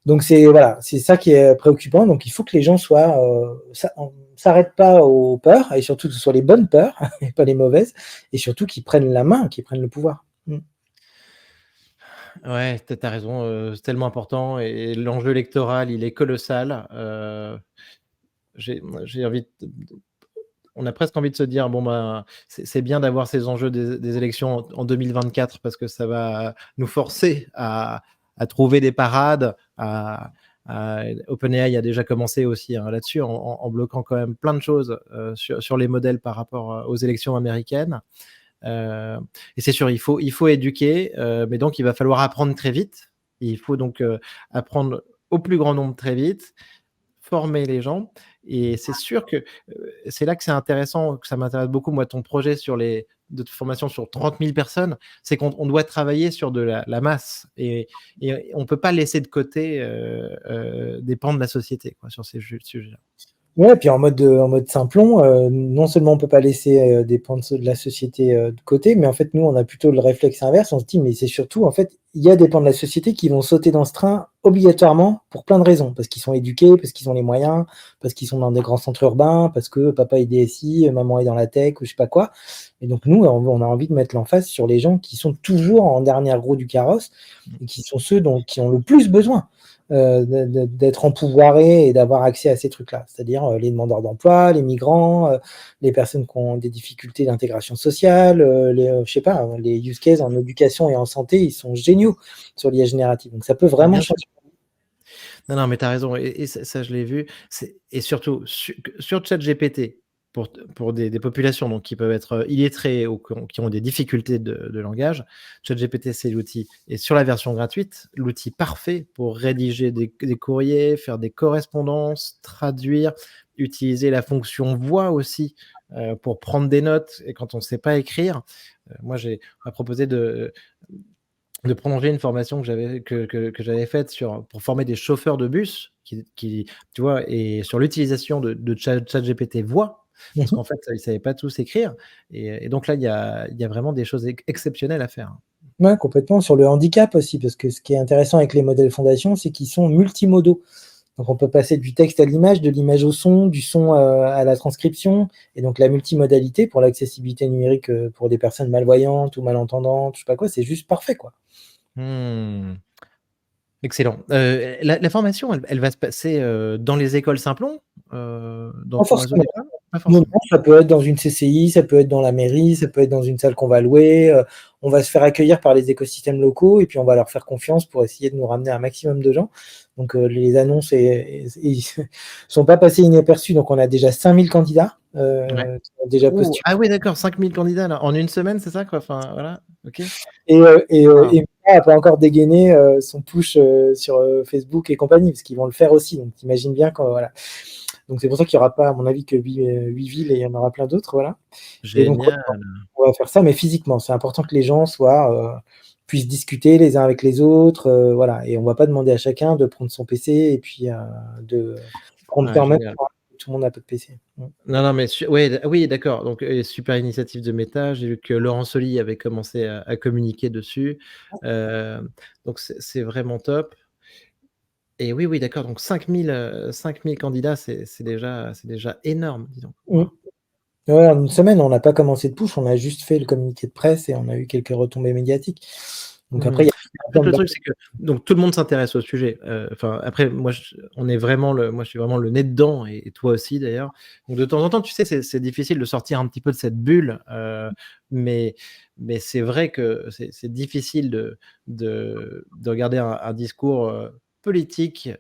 [SPEAKER 2] Donc c'est voilà, c'est ça qui est préoccupant. Donc il faut que les gens soient, on s'arrête pas aux peurs et surtout que ce soit les bonnes peurs et pas les mauvaises, et surtout qu'ils prennent la main, qu'ils prennent le pouvoir.
[SPEAKER 1] Ouais, tu as raison, c'est tellement important, et l'enjeu électoral, il est colossal. J'ai envie de on a presque envie de se dire: «Bon, ben, c'est bien d'avoir ces enjeux des élections en 2024 parce que ça va nous forcer à trouver des parades, OpenAI a déjà commencé aussi là-dessus en bloquant quand même plein de choses sur les modèles par rapport aux élections américaines. Et c'est sûr, il faut éduquer, mais donc il va falloir apprendre très vite. Il faut donc apprendre au plus grand nombre très vite, former les gens. Et c'est sûr que c'est là que c'est intéressant, que ça m'intéresse beaucoup, moi, ton projet de formation sur 30 000 personnes, c'est qu'on doit travailler sur de la masse. Et on ne peut pas laisser de côté des pans de la société sur ces sujets-là.
[SPEAKER 2] Ouais, puis en mode simplon, non seulement on peut pas laisser des pans de la société de côté, mais en fait, nous, on a plutôt le réflexe inverse. On se dit, mais c'est surtout, en fait, il y a des pans de la société qui vont sauter dans ce train obligatoirement pour plein de raisons. Parce qu'ils sont éduqués, parce qu'ils ont les moyens, parce qu'ils sont dans des grands centres urbains, parce que papa est DSI, maman est dans la tech, ou je sais pas quoi. Et donc, nous, on a envie de mettre l'emphase sur les gens qui sont toujours en dernière roue du carrosse et qui sont ceux qui ont le plus besoin d'être empouvoirés et d'avoir accès à ces trucs-là, c'est-à-dire les demandeurs d'emploi, les migrants, les personnes qui ont des difficultés d'intégration sociale, je sais pas, les use cases en éducation et en santé, ils sont géniaux sur l'IA générative. Donc ça peut vraiment
[SPEAKER 1] Bien sûr.
[SPEAKER 2] changer.
[SPEAKER 1] Non, mais tu as raison. Et ça, je l'ai vu. Et surtout, sur ChatGPT, pour des populations donc, qui peuvent être illettrées ou qui ont des difficultés de langage, ChatGPT, c'est l'outil. Et sur la version gratuite, l'outil parfait pour rédiger des courriers, faire des correspondances, traduire, utiliser la fonction voix aussi pour prendre des notes. Et quand on ne sait pas écrire, moi, on m'a proposé de prolonger une formation que j'avais faite pour former des chauffeurs de bus qui tu vois, et sur l'utilisation de ChatGPT voix, parce qu'en fait, ils ne savaient pas tous écrire. Et donc là, il y a vraiment des choses exceptionnelles à faire.
[SPEAKER 2] Ouais, complètement. Sur le handicap aussi, parce que ce qui est intéressant avec les modèles fondations, c'est qu'ils sont multimodaux. Donc on peut passer du texte à l'image, de l'image au son, du son à la transcription. Et donc la multimodalité pour l'accessibilité numérique pour des personnes malvoyantes ou malentendantes, je sais pas quoi, c'est juste parfait, quoi.
[SPEAKER 1] Excellent. La formation, elle va se passer dans les écoles Simplon, dans
[SPEAKER 2] Pas
[SPEAKER 1] ton réseau
[SPEAKER 2] forcément.
[SPEAKER 1] d'école? Pas
[SPEAKER 2] Non,
[SPEAKER 1] forcément.
[SPEAKER 2] non, ça peut être dans une CCI, ça peut être dans la mairie, ça peut être dans une salle qu'on va louer. On va se faire accueillir par les écosystèmes locaux et puis on va leur faire confiance pour essayer de nous ramener un maximum de gens. Donc les annonces sont pas passées inaperçues. Donc on a déjà 5000 candidats
[SPEAKER 1] Ouais.
[SPEAKER 2] qui ont déjà postulé.
[SPEAKER 1] Ah oui, d'accord, 5000 candidats là, en une semaine, c'est ça quoi? Enfin, voilà, ok.
[SPEAKER 2] Et
[SPEAKER 1] Wow.
[SPEAKER 2] Mira n'a pas encore dégainé son push sur Facebook et compagnie, parce qu'ils vont le faire aussi. Donc t'imagines bien quand voilà. Donc c'est pour ça qu'il n'y aura pas, à mon avis, que 8 villes et il y en aura plein d'autres, voilà. Et donc
[SPEAKER 1] Génial.
[SPEAKER 2] on va faire ça, mais physiquement. C'est important que les gens puissent discuter les uns avec les autres, voilà. Et on va pas demander à chacun de prendre son PC et puis de prendre
[SPEAKER 1] Ouais,
[SPEAKER 2] permettre
[SPEAKER 1] génial.
[SPEAKER 2] que tout le monde n'a pas de PC.
[SPEAKER 1] Non, mais ouais, oui, d'accord. Donc, super initiative de Meta. J'ai vu que Laurent Soli avait commencé à communiquer dessus. Donc, c'est vraiment top. Et oui, d'accord. Donc, 5000 candidats, c'est déjà énorme, disons.
[SPEAKER 2] Mm. Ouais, en une semaine, on n'a pas commencé de push, on a juste fait le communiqué de presse et on a eu quelques retombées médiatiques. Donc après, il y
[SPEAKER 1] En
[SPEAKER 2] a
[SPEAKER 1] fait, le truc, c'est que donc tout le monde s'intéresse au sujet. Enfin, après, moi, je suis vraiment le nez dedans, et toi aussi d'ailleurs. Donc de temps en temps, tu sais, c'est difficile de sortir un petit peu de cette bulle, mais c'est vrai que c'est difficile de regarder un discours politique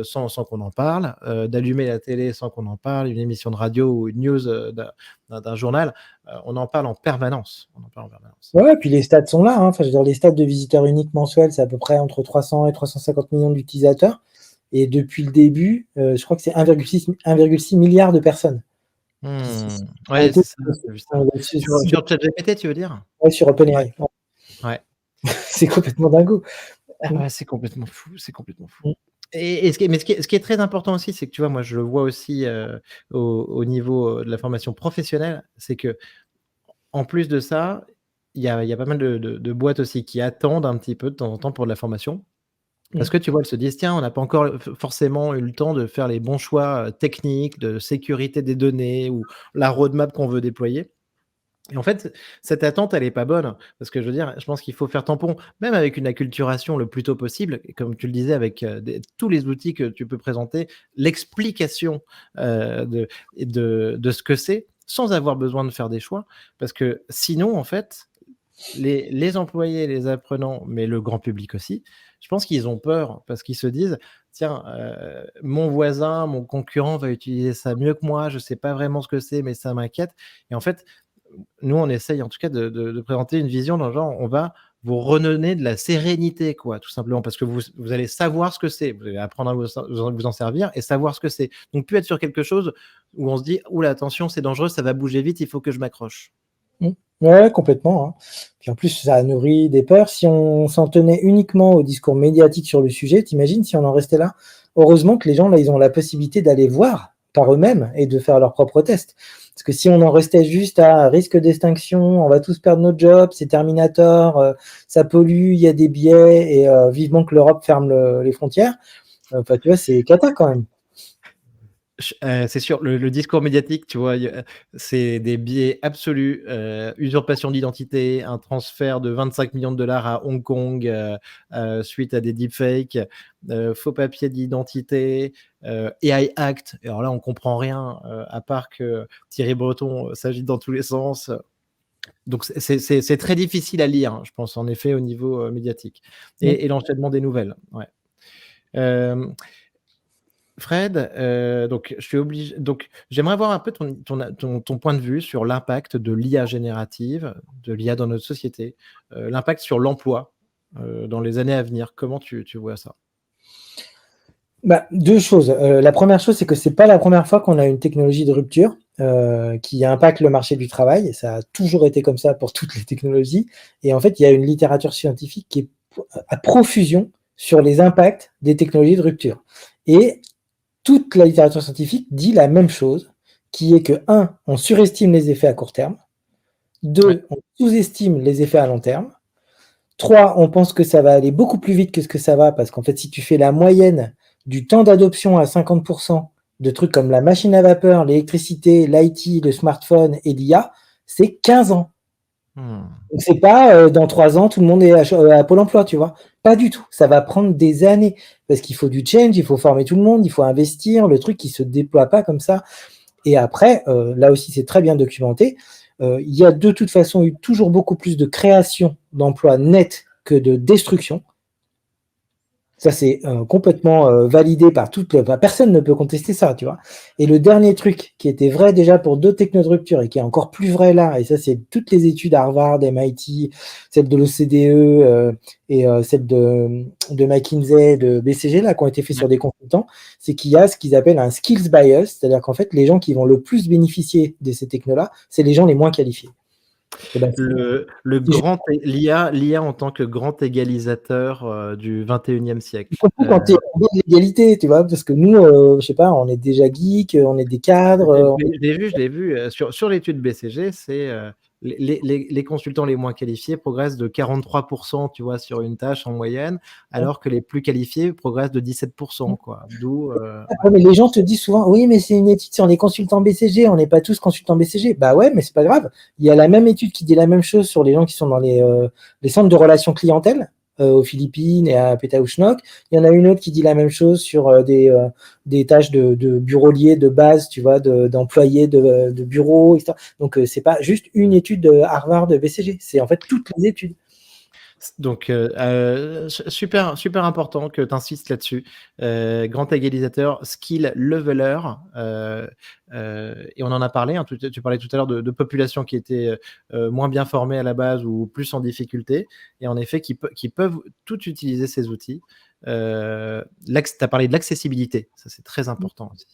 [SPEAKER 1] sans qu'on en parle, d'allumer la télé sans qu'on en parle, une émission de radio ou une news d'un journal. On en parle en permanence. On en parle en permanence.
[SPEAKER 2] Ouais, puis les stats sont là, hein. Enfin, je veux dire, les stats de visiteurs uniques mensuels, c'est à peu près entre 300 et 350 millions d'utilisateurs. Et depuis le début, je crois que c'est 1,6 milliard de personnes qui ont
[SPEAKER 1] Ouais,
[SPEAKER 2] été
[SPEAKER 1] c'est ça, j'ai vu ça. Sur ChatGPT, tu veux dire?
[SPEAKER 2] sur
[SPEAKER 1] Ouais,
[SPEAKER 2] OpenAI. Ouais.
[SPEAKER 1] ouais.
[SPEAKER 2] C'est complètement dingo.
[SPEAKER 1] Ah ouais, c'est complètement fou, c'est complètement fou. Et ce qui est très important aussi, c'est que tu vois, moi, je le vois aussi au niveau de la formation professionnelle, c'est qu'en plus de ça, il y a pas mal de boîtes aussi qui attendent un petit peu de temps en temps pour de la formation. Parce que tu vois, elles se disent: «Tiens, on n'a pas encore forcément eu le temps de faire les bons choix techniques, de sécurité des données ou la roadmap qu'on veut déployer». Et en fait, cette attente, elle est pas bonne, parce que je veux dire, je pense qu'il faut faire tampon, même avec une acculturation le plus tôt possible, et comme tu le disais avec tous les outils que tu peux présenter, l'explication de ce que c'est, sans avoir besoin de faire des choix, parce que sinon, en fait, les employés, les apprenants, mais le grand public aussi, je pense qu'ils ont peur parce qu'ils se disent: «Tiens, mon voisin, mon concurrent va utiliser ça mieux que moi, je sais pas vraiment ce que c'est, mais ça m'inquiète» et en fait, nous, on essaye en tout cas de présenter une vision dans le genre, on va vous redonner de la sérénité, quoi, tout simplement, parce que vous allez savoir ce que c'est. Vous allez apprendre à vous en servir et savoir ce que c'est. Donc, plus être sur quelque chose où on se dit: «Ouh là, attention, c'est dangereux, ça va bouger vite, il faut que je m'accroche».
[SPEAKER 2] Mmh. Ouais, complètement, hein. Puis en plus, ça nourrit des peurs. Si on s'en tenait uniquement au discours médiatique sur le sujet, t'imagines si on en restait là? Heureusement que les gens, là, ils ont la possibilité d'aller voir par eux-mêmes et de faire leurs propres tests. Parce que si on en restait juste à risque d'extinction, on va tous perdre notre job, c'est Terminator, ça pollue, il y a des biais et vivement que l'Europe ferme les frontières, enfin, tu vois, c'est cata quand même.
[SPEAKER 1] C'est sûr, le discours médiatique, tu vois, c'est des biais absolus, usurpation d'identité, un transfert de 25 millions de dollars à Hong Kong, suite à des deepfakes, faux papiers d'identité, AI Act. Et alors là, on comprend rien, à part que Thierry Breton s'agite dans tous les sens. Donc c'est très difficile à lire, hein, je pense, en effet, au niveau, médiatique
[SPEAKER 2] Mmh.
[SPEAKER 1] et l'enchaînement des nouvelles, ouais. Hem Fred, donc je suis obligé donc j'aimerais avoir un peu ton point de vue sur l'impact de l'IA générative, de l'IA dans notre société, l'impact sur l'emploi, dans les années à venir. Comment tu vois ça?
[SPEAKER 2] Bah, 2 choses. La première chose, c'est que c'est pas la première fois qu'on a une technologie de rupture, qui impacte le marché du travail. Ça a toujours été comme ça pour toutes les technologies et en fait, il y a une littérature scientifique qui est à profusion sur les impacts des technologies de rupture et toute la littérature scientifique dit la même chose, qui est que 1, on surestime les effets à court terme,
[SPEAKER 1] Ouais.
[SPEAKER 2] 2, on sous-estime les effets à long terme, 3, on pense que ça va aller beaucoup plus vite que ce que ça va parce qu'en fait, si tu fais la moyenne du temps d'adoption à 50 de trucs comme la machine à vapeur, l'électricité, l'IT, le smartphone et l'IA, c'est 15 ans.
[SPEAKER 1] Mmh.
[SPEAKER 2] Donc c'est pas, dans 3 ans, tout le monde est à Pôle emploi, tu vois? Pas du tout. Ça va prendre des années parce qu'il faut du change, il faut former tout le monde, il faut investir, le truc qui se déploie pas comme ça et après, là aussi, c'est très bien documenté, il y a de toute façon eu toujours beaucoup plus de création d'emplois nets que de destruction. Ça, c'est complètement validé par personne ne peut contester ça, tu vois. Et le dernier truc qui était vrai déjà pour d'autres technos de rupture et qui est encore plus vrai là, et ça, c'est toutes les études Harvard, MIT, celle de l'OCDE et celle de McKinsey, de BCG, là, qui ont été faites
[SPEAKER 1] Ouais.
[SPEAKER 2] sur des consultants, c'est qu'il y a ce qu'ils appellent un skills bias, c'est-à-dire qu'en fait, les gens qui vont le plus bénéficier de ces technos-là, c'est les gens les moins qualifiés. Et ben,
[SPEAKER 1] Le
[SPEAKER 2] c'est
[SPEAKER 1] grand l'IA en tant que grand égalisateur, du 21e siècle.
[SPEAKER 2] surtout quand tu es en l'égalité, tu vois? Parce que nous, je sais pas, on est déjà geeks, on est des cadres,
[SPEAKER 1] Je l'ai vu, sur l'étude BCG, c'est, les consultants les moins qualifiés progressent de 43 tu vois, sur une tâche en moyenne, alors que les plus qualifiés progressent de 17 quoi. D'où, ouais.
[SPEAKER 2] ouais, mais les gens te disent souvent: «Oui, mais c'est une étude sur les consultants BCG, on n'est pas tous consultants BCG». Bah ouais, mais c'est pas grave. Il y a la même étude qui dit la même chose sur les gens qui sont dans les centres de relations clientèle, aux Philippines et à Pétaouchnok. Il y en a une autre qui dit la même chose sur, des tâches de bureaulier de base, tu vois, d'employés de bureau et cetera. Donc, c'est pas juste une étude de Harvard, de BCG, c'est en fait toutes les études.
[SPEAKER 1] Donc, super important que tu insistes là-dessus. Grand égalisateur, skill leveler, et on en a parlé, hein, tu parlais tout à l'heure de populations qui étaient, moins bien formées à la base ou plus en difficulté et en effet qui peuvent tout utiliser ces outils. Tu as parlé de l'accessibilité, ça c'est très important aussi.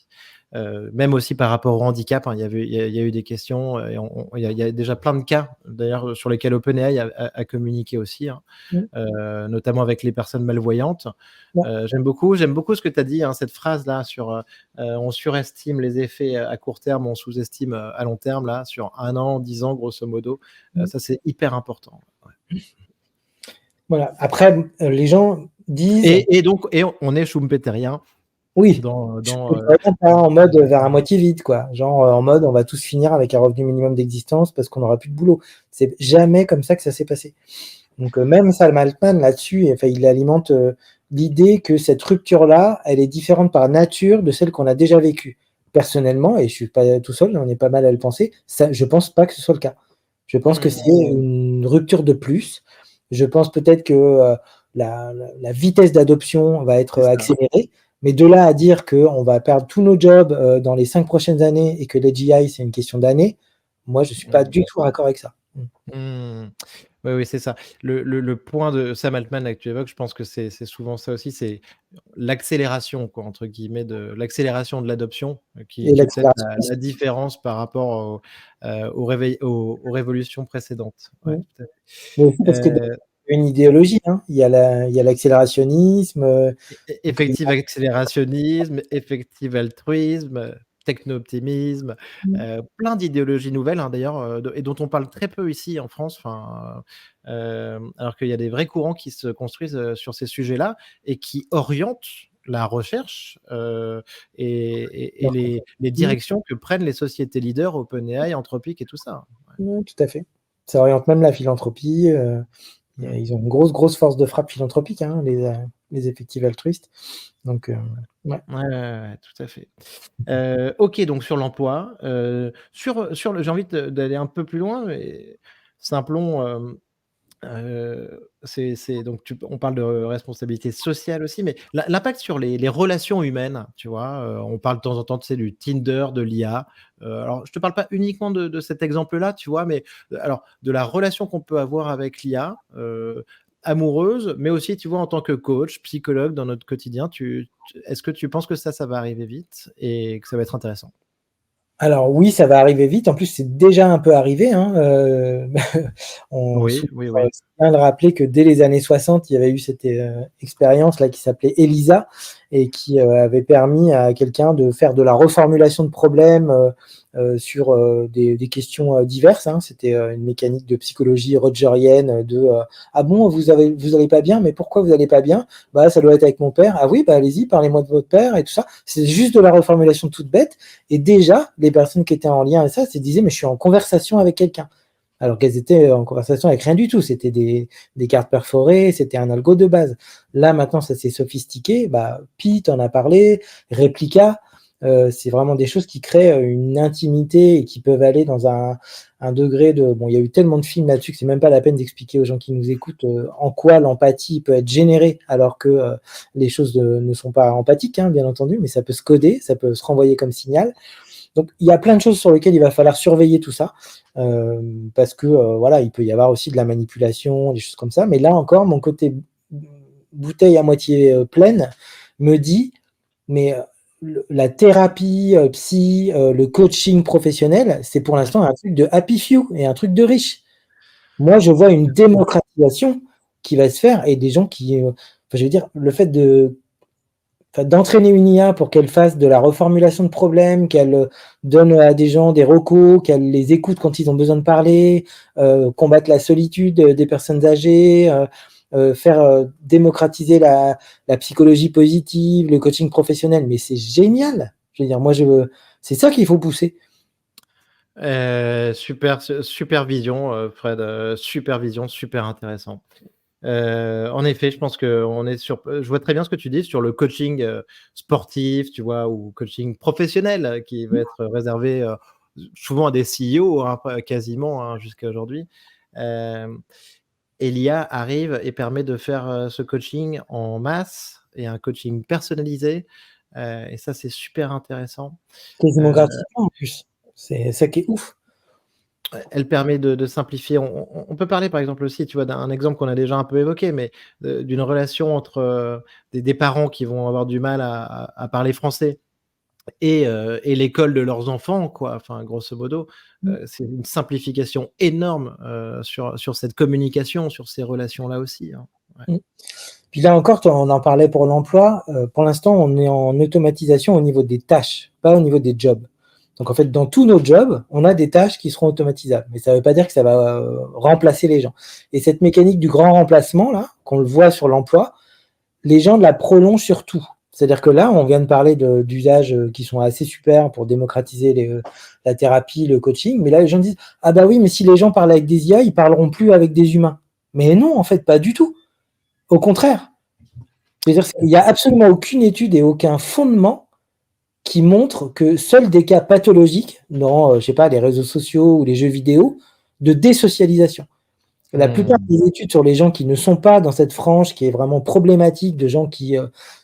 [SPEAKER 1] Même aussi par rapport au handicap, hein, il y a eu des questions, et il y a déjà plein de cas d'ailleurs sur lesquels OpenAI a communiqué aussi, hein,
[SPEAKER 2] Mmh.
[SPEAKER 1] notamment avec les personnes malvoyantes.
[SPEAKER 2] Ouais.
[SPEAKER 1] J'aime beaucoup ce que tu as dit, hein, cette phrase-là sur, on surestime les effets à court terme, on sous-estime, à long terme là, sur 1 an, 10 ans grosso modo.
[SPEAKER 2] Mmh.
[SPEAKER 1] Ça c'est hyper important. Ouais.
[SPEAKER 2] Voilà. Après, les gens disent
[SPEAKER 1] Et donc on est schumpeterien
[SPEAKER 2] oui, je
[SPEAKER 1] dans,
[SPEAKER 2] suis vraiment pas en mode vers à moitié vide, quoi. Genre, en mode, on va tous finir avec un revenu minimum d'existence parce qu'on aura plus de boulot. C'est jamais comme ça que ça s'est passé. Donc, même Salman Altman là-dessus, enfin, il alimente l'idée que cette rupture-là, elle est différente par nature de celle qu'on a déjà vécue. Personnellement, et je suis pas tout seul, on est pas mal à le penser, ça, je pense pas que ce soit le cas. Je pense que c'est une rupture de plus. Je pense peut-être que la vitesse d'adoption va être accélérée, mais de là à dire qu'on va perdre tous nos jobs dans les 5 prochaines années et que l'AGI, c'est une question d'années, moi, je ne suis pas du tout raccord avec ça.
[SPEAKER 1] Oui, oui, c'est ça. Le point de Sam Altman là, que tu évoques, je pense que c'est souvent ça aussi, c'est l'accélération, quoi, entre guillemets, de l'accélération de l'adoption,
[SPEAKER 2] Et
[SPEAKER 1] qui est peut-être
[SPEAKER 2] l'accélération.
[SPEAKER 1] la différence par rapport aux révolutions précédentes. Ouais,
[SPEAKER 2] Oui.
[SPEAKER 1] tout à
[SPEAKER 2] Mais aussi parce que
[SPEAKER 1] fait.
[SPEAKER 2] une idéologie, hein. Il y a l'accélérationnisme.
[SPEAKER 1] Effectif accélérationnisme, effectif altruisme, techno-optimisme, plein d'idéologies nouvelles, hein, d'ailleurs, et dont on parle très peu ici en France, enfin, alors qu'il y a des vrais courants qui se construisent, sur ces sujets-là et qui orientent la recherche, et les directions que prennent les sociétés leaders, OpenAI, Anthropic et tout ça.
[SPEAKER 2] Oui, tout à fait. Ça oriente même la philanthropie.
[SPEAKER 1] Mmh.
[SPEAKER 2] Ils ont une grosse force de frappe philanthropique, hein, les effectifs altruistes. Donc, ouais.
[SPEAKER 1] Ouais, ouais, ouais, tout à fait. OK, donc sur l'emploi, sur le j'ai envie d'aller un peu plus loin, mais Simplon, c'est donc on parle de responsabilité sociale aussi, mais l'impact sur les relations humaines, tu vois? On parle de temps en temps, tu sais, du Tinder, de l'IA. Alors je te parle pas uniquement de cet exemple-là, tu vois? Mais, alors de la relation qu'on peut avoir avec l'IA, amoureuse, mais aussi, tu vois, en tant que coach, psychologue dans notre quotidien, est-ce que tu penses que ça va arriver vite et que ça va être intéressant?
[SPEAKER 2] Alors oui, ça va arriver vite. En plus, c'est déjà un peu arrivé, hein, on
[SPEAKER 1] Oui, oui, oui.
[SPEAKER 2] c'est bien de rappeler que dès les années 60, il y avait eu cette, expérience-là qui s'appelait ELISA et qui, avait permis à quelqu'un de faire de la reformulation de problèmes, sur, des questions, diverses, hein. C'était, une mécanique de psychologie rogerienne de, «Ah bon, vous allez pas bien? Mais pourquoi vous allez pas bien?» «Bah, ça doit être avec mon père». «Ah oui? Bah, allez-y, parlez-moi de votre père» et tout ça. C'est juste de la reformulation toute bête et déjà, les personnes qui étaient en lien avec ça se disaient: «Mais je suis en conversation avec quelqu'un». Alors qu'elles étaient en conversation avec rien du tout. C'était des cartes perforées, c'était un algo de base. Là, maintenant, ça s'est sophistiqué. Bah, Pi, tu en as parlé, Replica, c'est vraiment des choses qui créent une intimité et qui peuvent aller dans un degré de... Bon, il y a eu tellement de films là-dessus que c'est même pas la peine d'expliquer aux gens qui nous écoutent en quoi l'empathie peut être générée alors que les choses ne sont pas empathiques, hein, bien entendu, mais ça peut se coder, ça peut se renvoyer comme signal. Donc, il y a plein de choses sur lesquelles il va falloir surveiller tout ça, parce que voilà, il peut y avoir aussi de la manipulation, des choses comme ça. Mais là encore, mon côté bouteille à moitié pleine me dit, mais la thérapie psy, le coaching professionnel, c'est pour l'instant un truc de happy few et un truc de riche. Moi, je vois une démocratisation qui va se faire et des gens qui, enfin, je veux dire, le fait d'entraîner une IA pour qu'elle fasse de la reformulation de problèmes, qu'elle donne à des gens des recos, qu'elle les écoute quand ils ont besoin de parler, combattre la solitude des personnes âgées, faire démocratiser la psychologie positive, le coaching professionnel. Mais c'est génial. Je veux dire, moi, c'est ça qu'il faut pousser.
[SPEAKER 1] Super vision, Fred, super vision, super intéressant. En effet, je pense qu'on est sur je vois très bien ce que tu dis sur le coaching, sportif, tu vois? Ou coaching professionnel, qui va être réservé, souvent à des CEO, hein, pas quasiment, hein, jusqu'à aujourd'hui. Hem Et l'IA arrive et permet de faire, ce coaching en masse et un coaching personnalisé, et ça, c'est super intéressant.
[SPEAKER 2] Quasiment
[SPEAKER 1] Heu,
[SPEAKER 2] gratuitement en plus. C'est ça qui est ouf.
[SPEAKER 1] Elle permet de simplifier. On peut parler, par exemple, aussi, tu vois, d'un exemple qu'on a déjà un peu évoqué, mais d'une relation entre, des parents qui vont avoir du mal à parler français et l'école de leurs enfants, quoi. Enfin, grosso modo, c'est une simplification énorme, sur cette communication, sur ces relations-là aussi, hein. Ouais.
[SPEAKER 2] Mmh. Puis là encore, toi, on en parlait pour l'emploi. Pour l'instant, on est en automatisation au niveau des tâches, pas au niveau des jobs. Donc en fait, dans tous nos jobs, on a des tâches qui seront automatisables. Mais ça ne veut pas dire que ça va remplacer les gens. Et cette mécanique du grand remplacement, là, qu'on le voit sur l'emploi, les gens la prolongent sur tout. C'est-à-dire que là, on vient de parler d'usages qui sont assez super pour démocratiser la thérapie, le coaching. Mais là, les gens disent: ah bah oui, mais si les gens parlent avec des IA, ils parleront plus avec des humains. Mais non, en fait, pas du tout. Au contraire. C'est-à-dire qu'il n'y a absolument aucune étude et aucun fondement qui montre que seuls des cas pathologiques dans, je sais pas, les réseaux sociaux ou les jeux vidéo, de désocialisation. La plupart des études sur les gens qui ne sont pas dans cette frange qui est vraiment problématique, de gens qui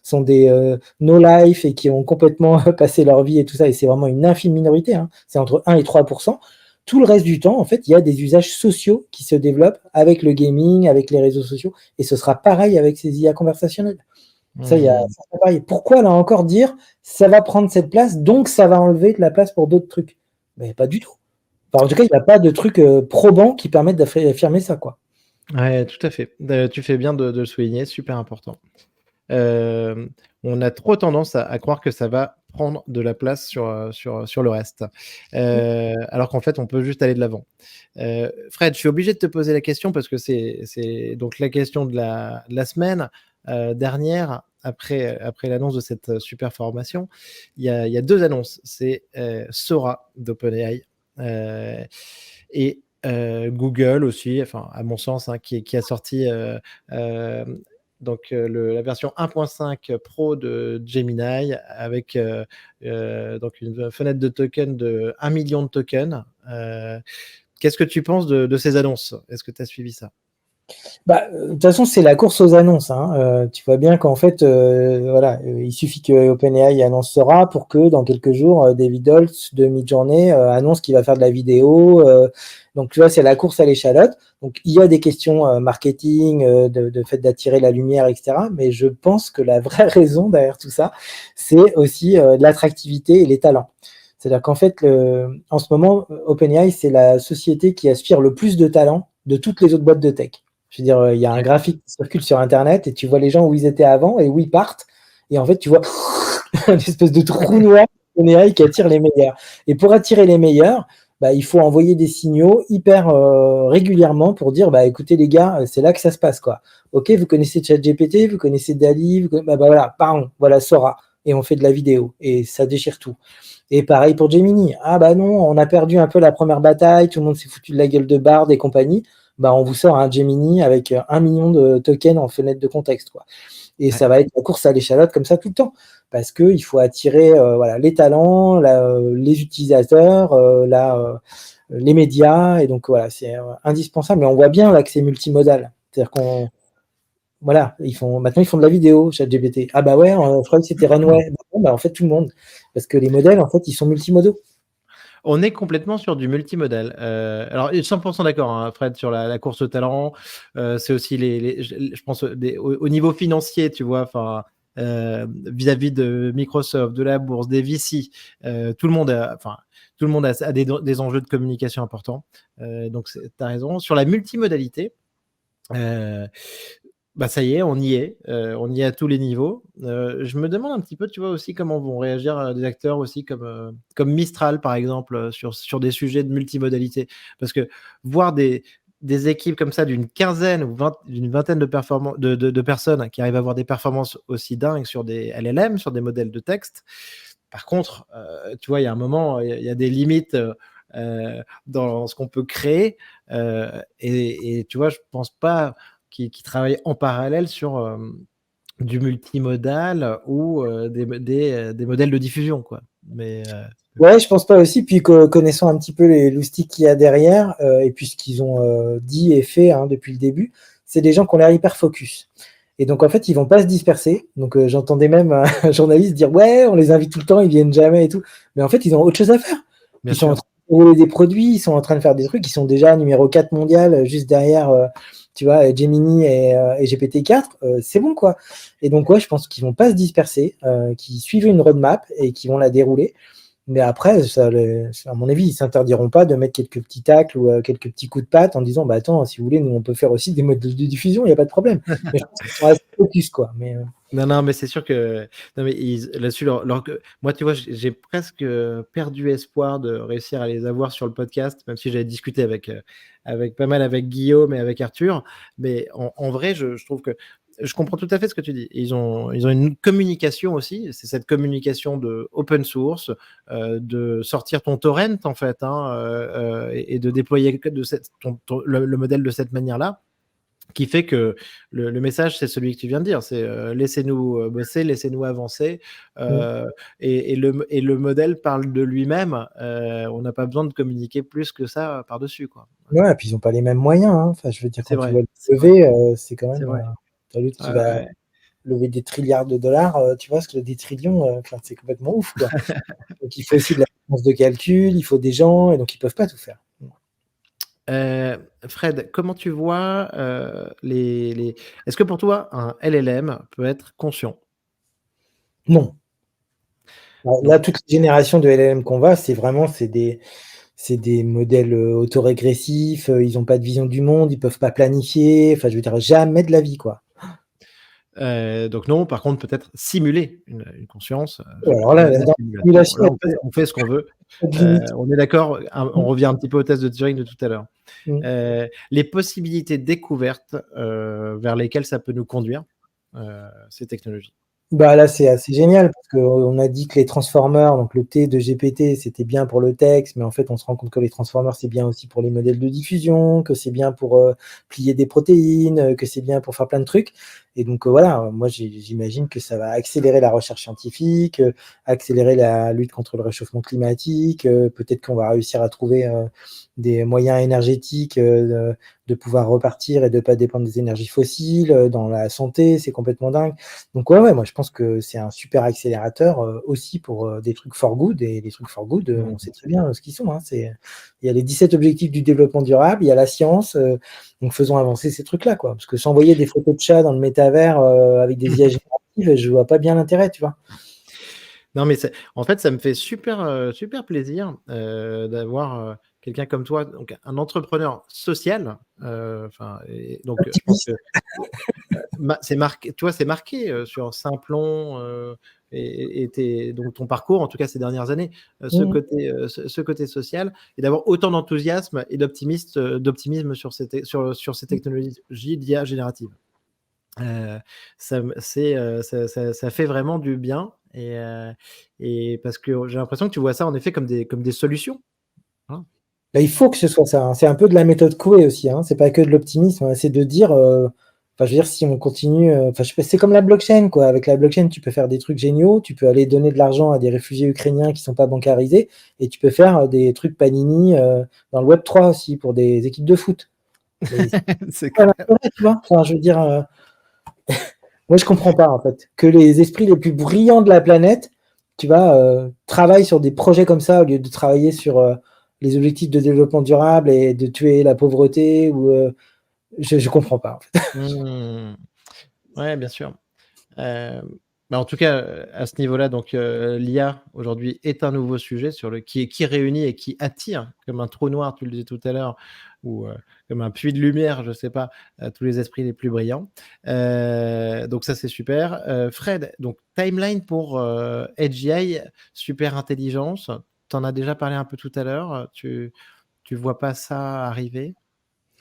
[SPEAKER 2] sont des no-life et qui ont complètement passé leur vie et tout ça, et c'est vraiment une infime minorité, hein, c'est entre 1 et 3%. Tout le reste du temps, en fait, il y a des usages sociaux qui se développent avec le gaming, avec les réseaux sociaux, et ce sera pareil avec ces IA conversationnelles. Ça, c'est pareil. Pourquoi là encore dire ça va prendre cette place, donc ça va enlever de la place pour d'autres trucs? Mais pas du tout. Enfin, en tout cas, il n'y a pas de trucs probants qui permettent d'affirmer ça, quoi.
[SPEAKER 1] Ouais, tout à fait. Tu fais bien de le souligner, super important. On a trop tendance à croire que ça va prendre de la place sur le reste, alors qu'en fait, on peut juste aller de l'avant. Fred, je suis obligé de te poser la question parce que c'est donc la question de la semaine dernière, après l'annonce de cette super formation. Il y a 2 annonces. C'est Sora d'OpenAI et Google aussi, enfin, à mon sens, hein, qui a sorti donc la version 1.5 Pro de Gemini avec donc une fenêtre de tokens de 1 million de tokens. Qu'est-ce que tu penses de ces annonces? Est-ce que tu as suivi ça?
[SPEAKER 2] Bah, de toute façon, c'est la course aux annonces, hein. Tu vois bien qu'en fait, voilà, il suffit que OpenAI annonce Sora pour que dans quelques jours, David Holtz de Midjourney annonce qu'il va faire de la vidéo. Donc, tu vois, c'est la course à l'échalote. Donc, il y a des questions marketing, de fait d'attirer la lumière, etc. Mais je pense que la vraie raison derrière tout ça, c'est aussi l'attractivité et les talents. C'est-à-dire qu'en fait, en ce moment, OpenAI, c'est la société qui aspire le plus de talents de toutes les autres boîtes de tech. Je veux dire, il y a un graphique qui circule sur Internet et tu vois les gens où ils étaient avant et où ils partent. Et en fait, tu vois une espèce de trou noir OpenAI qui attire les meilleurs. Et pour attirer les meilleurs, bah, il faut envoyer des signaux hyper régulièrement pour dire, bah, écoutez les gars, c'est là que ça se passe, quoi. Ok, vous connaissez ChatGPT, vous connaissez DALL-E, bah, voilà, pardon, voilà Sora. Et on fait de la vidéo et ça déchire tout. Et pareil pour Gemini. Ah bah non, on a perdu un peu la première bataille, tout le monde s'est foutu de la gueule de Bard et compagnie. Bah on vous sort un Gemini avec 1 million de tokens en fenêtre de contexte, quoi. Et
[SPEAKER 1] Ouais.
[SPEAKER 2] ça va être la course à l'échalote comme ça tout le temps. Parce qu'il faut attirer voilà, les talents, les utilisateurs, les médias. Et donc voilà, c'est indispensable. Mais on voit bien là que c'est multimodal. C'est-à-dire qu'on voilà, maintenant ils font de la vidéo, ChatGPT. Ah bah ouais, je croyais que c'était Runway. Bah, en fait, tout le monde. Parce que les modèles, en fait, ils sont multimodaux.
[SPEAKER 1] On est complètement sur du multimodal. Alors 100% d'accord, hein, Fred, sur la course au talent. C'est aussi je pense au niveau financier, tu vois, enfin vis-à-vis de Microsoft, de la bourse, des VC, tout le monde a des enjeux de communication importants. Donc tu as raison. Sur la multimodalité, bah ça y est, on y est à tous les niveaux. Je me demande un petit peu, tu vois, aussi comment vont réagir des acteurs aussi comme Mistral, par exemple, sur des sujets de multimodalité. Parce que voir des équipes comme ça d'une quinzaine ou d'une vingtaine de personnes qui arrivent à avoir des performances aussi dingues sur des LLM, sur des modèles de texte. Par contre, tu vois, il y a un moment, il y a des limites dans ce qu'on peut créer. Et tu vois, je pense pas qui travaillent en parallèle sur du multimodal ou des modèles de diffusion, quoi. Mais
[SPEAKER 2] Ouais, je pense pas aussi. Puis connaissant un petit peu les loustiques qu'il y a derrière, et puis ce qu'ils ont dit et fait hein, depuis le début, c'est des gens qui ont l'air hyper focus. Et donc en fait, ils vont pas se disperser. Donc j'entendais même un journaliste dire ouais, on les invite tout le temps, ils viennent jamais et tout. Mais en fait, ils ont autre chose à faire.
[SPEAKER 1] bien
[SPEAKER 2] Ils sont en
[SPEAKER 1] sûr.
[SPEAKER 2] train de rouler des produits, ils sont en train de faire des trucs, ils sont déjà numéro 4 mondial, juste derrière, tu vois, Gemini et GPT-4, c'est bon quoi. Et donc ouais, je pense qu'ils vont pas se disperser, qu'ils suivent une roadmap et qu'ils vont la dérouler. Mais après, à mon avis, ils s'interdiront pas de mettre quelques petits tacles ou quelques petits coups de patte en disant, bah attends, si vous voulez, nous on peut faire aussi des modes de diffusion, il n'y a pas de problème. Mais je pense qu'ils sont assez focus, quoi. Mais,
[SPEAKER 1] Non, mais c'est sûr que non, mais là-dessus, moi, tu vois, j'ai presque perdu espoir de réussir à les avoir sur le podcast, même si j'avais discuté avec pas mal avec Guillaume et avec Arthur. Mais en vrai, je trouve que je comprends tout à fait ce que tu dis. Ils ont une communication aussi. C'est cette communication de open source, de sortir ton torrent en fait, hein, et de déployer le modèle de cette manière-là qui fait que le message, c'est celui que tu viens de dire, c'est laissez-nous bosser, laissez-nous avancer,
[SPEAKER 2] mm.
[SPEAKER 1] euh, et le modèle parle de lui-même. On n'a pas besoin de communiquer plus que ça par-dessus, quoi.
[SPEAKER 2] Ouais, et puis ils n'ont pas les mêmes moyens, hein. Enfin, je veux dire,
[SPEAKER 1] C'est
[SPEAKER 2] quand tu
[SPEAKER 1] vrai,
[SPEAKER 2] vois le
[SPEAKER 1] c'est vrai,
[SPEAKER 2] lever, c'est quand
[SPEAKER 1] c'est
[SPEAKER 2] même,
[SPEAKER 1] vrai.
[SPEAKER 2] tu l'autre qui
[SPEAKER 1] Ouais,
[SPEAKER 2] va
[SPEAKER 1] ouais.
[SPEAKER 2] lever des trilliards de dollars, tu vois? Ce que des trillions, enfin, c'est complètement ouf, quoi. Donc il faut aussi de la puissance de calcul, il faut des gens et donc ils peuvent pas tout faire.
[SPEAKER 1] Fred, comment tu vois, les est-ce que pour toi un LLM peut être conscient?
[SPEAKER 2] Non. Bah,
[SPEAKER 1] Non.
[SPEAKER 2] là, toute les générations de LLM qu'on voit, c'est des modèles, autorégressifs, ils ont pas de vision du monde, ils peuvent pas planifier, enfin, je veux dire, jamais de la vie, quoi.
[SPEAKER 1] Donc non, par contre peut-être simuler une conscience,
[SPEAKER 2] Ou alors
[SPEAKER 1] de
[SPEAKER 2] là,
[SPEAKER 1] la
[SPEAKER 2] dans la
[SPEAKER 1] simulation.
[SPEAKER 2] simulation,
[SPEAKER 1] Là
[SPEAKER 2] il y a
[SPEAKER 1] on fait ce qu'on veut.
[SPEAKER 2] pas de limite.
[SPEAKER 1] On est d'accord, on
[SPEAKER 2] Mmh,
[SPEAKER 1] revient un petit peu au test de Turing de tout à l'heure.
[SPEAKER 2] mmh.
[SPEAKER 1] Les possibilités découvertes, vers lesquelles ça peut nous conduire, ces technologies.
[SPEAKER 2] Bah, là, c'est assez génial parce qu'on a dit que les transformers, donc le T de GPT, c'était bien pour le texte, mais en fait, on se rend compte que les transformers, c'est bien aussi pour les modèles de diffusion, que c'est bien pour, plier des protéines, que c'est bien pour faire plein de trucs et donc voilà, moi, j'imagine que ça va accélérer la recherche scientifique, accélérer la lutte contre le réchauffement climatique, peut-être qu'on va réussir à trouver, des moyens énergétiques, de pouvoir repartir et de pas dépendre des énergies fossiles, dans la santé, c'est complètement dingue. Donc ouais, ouais, moi je pense que c'est un super accélérateur, aussi pour, des trucs for good et les trucs for good, on
[SPEAKER 1] Mmh.
[SPEAKER 2] sait très bien, ce qu'ils sont, hein. Il y a les 17 objectifs du développement durable, il y a la science, donc faisons avancer ces trucs-là, quoi. Parce que s'envoyer des photos de chats dans le métavers, avec des IA génératives, je vois pas bien l'intérêt, tu vois?
[SPEAKER 1] Non, mais c'est en fait, ça me fait super plaisir, d'avoir, quelqu'un comme toi, donc un entrepreneur social, enfin et donc je pense
[SPEAKER 2] Optimiste.
[SPEAKER 1] que c'est marqué, tu vois, c'est marqué, sur Simplon, et tes donc ton parcours, en tout cas ces dernières années,
[SPEAKER 2] Mmh.
[SPEAKER 1] ce côté social et d'avoir autant d'enthousiasme et d'optimisme sur ces technologies d'IA générative. Ça me c'est, ça fait vraiment du bien et parce que j'ai l'impression que tu vois ça en effet comme des solutions, hein.
[SPEAKER 2] Bah, il faut que ce soit ça, hein. C'est un peu de la méthode Coué aussi, hein. C'est pas que de l'optimisme, hein. C'est de dire, enfin, je veux dire, si on continue, enfin, je sais pas, c'est comme la blockchain, quoi. Avec la blockchain, tu peux faire des trucs géniaux, tu peux aller donner de l'argent à des réfugiés ukrainiens qui sont pas bancarisés et tu peux faire, des trucs Panini, dans le Web3 aussi pour des équipes de foot. Mais c'est
[SPEAKER 1] C'est
[SPEAKER 2] quoi
[SPEAKER 1] clair.
[SPEAKER 2] l'intérêt, tu vois? Enfin, je veux dire, moi, je comprends pas, en fait, que les esprits les plus brillants de la planète, tu vois, travaillent sur des projets comme ça au lieu de travailler sur, les objectifs de développement durable et de tuer la pauvreté ou, je comprends pas, en fait.
[SPEAKER 1] Mmh. Ouais, bien sûr. Hem, Bah, en tout cas, à ce niveau-là, donc l'IA aujourd'hui est un nouveau sujet sur le qui réunit et qui attire comme un trou noir, tu le disais tout à l'heure, ou comme un puits de lumière, je sais pas, tous les esprits les plus brillants. Donc ça, c'est super. Fred, donc timeline pour AGI, super intelligence, tu en as déjà parlé un peu tout à l'heure, tu vois pas ça arriver?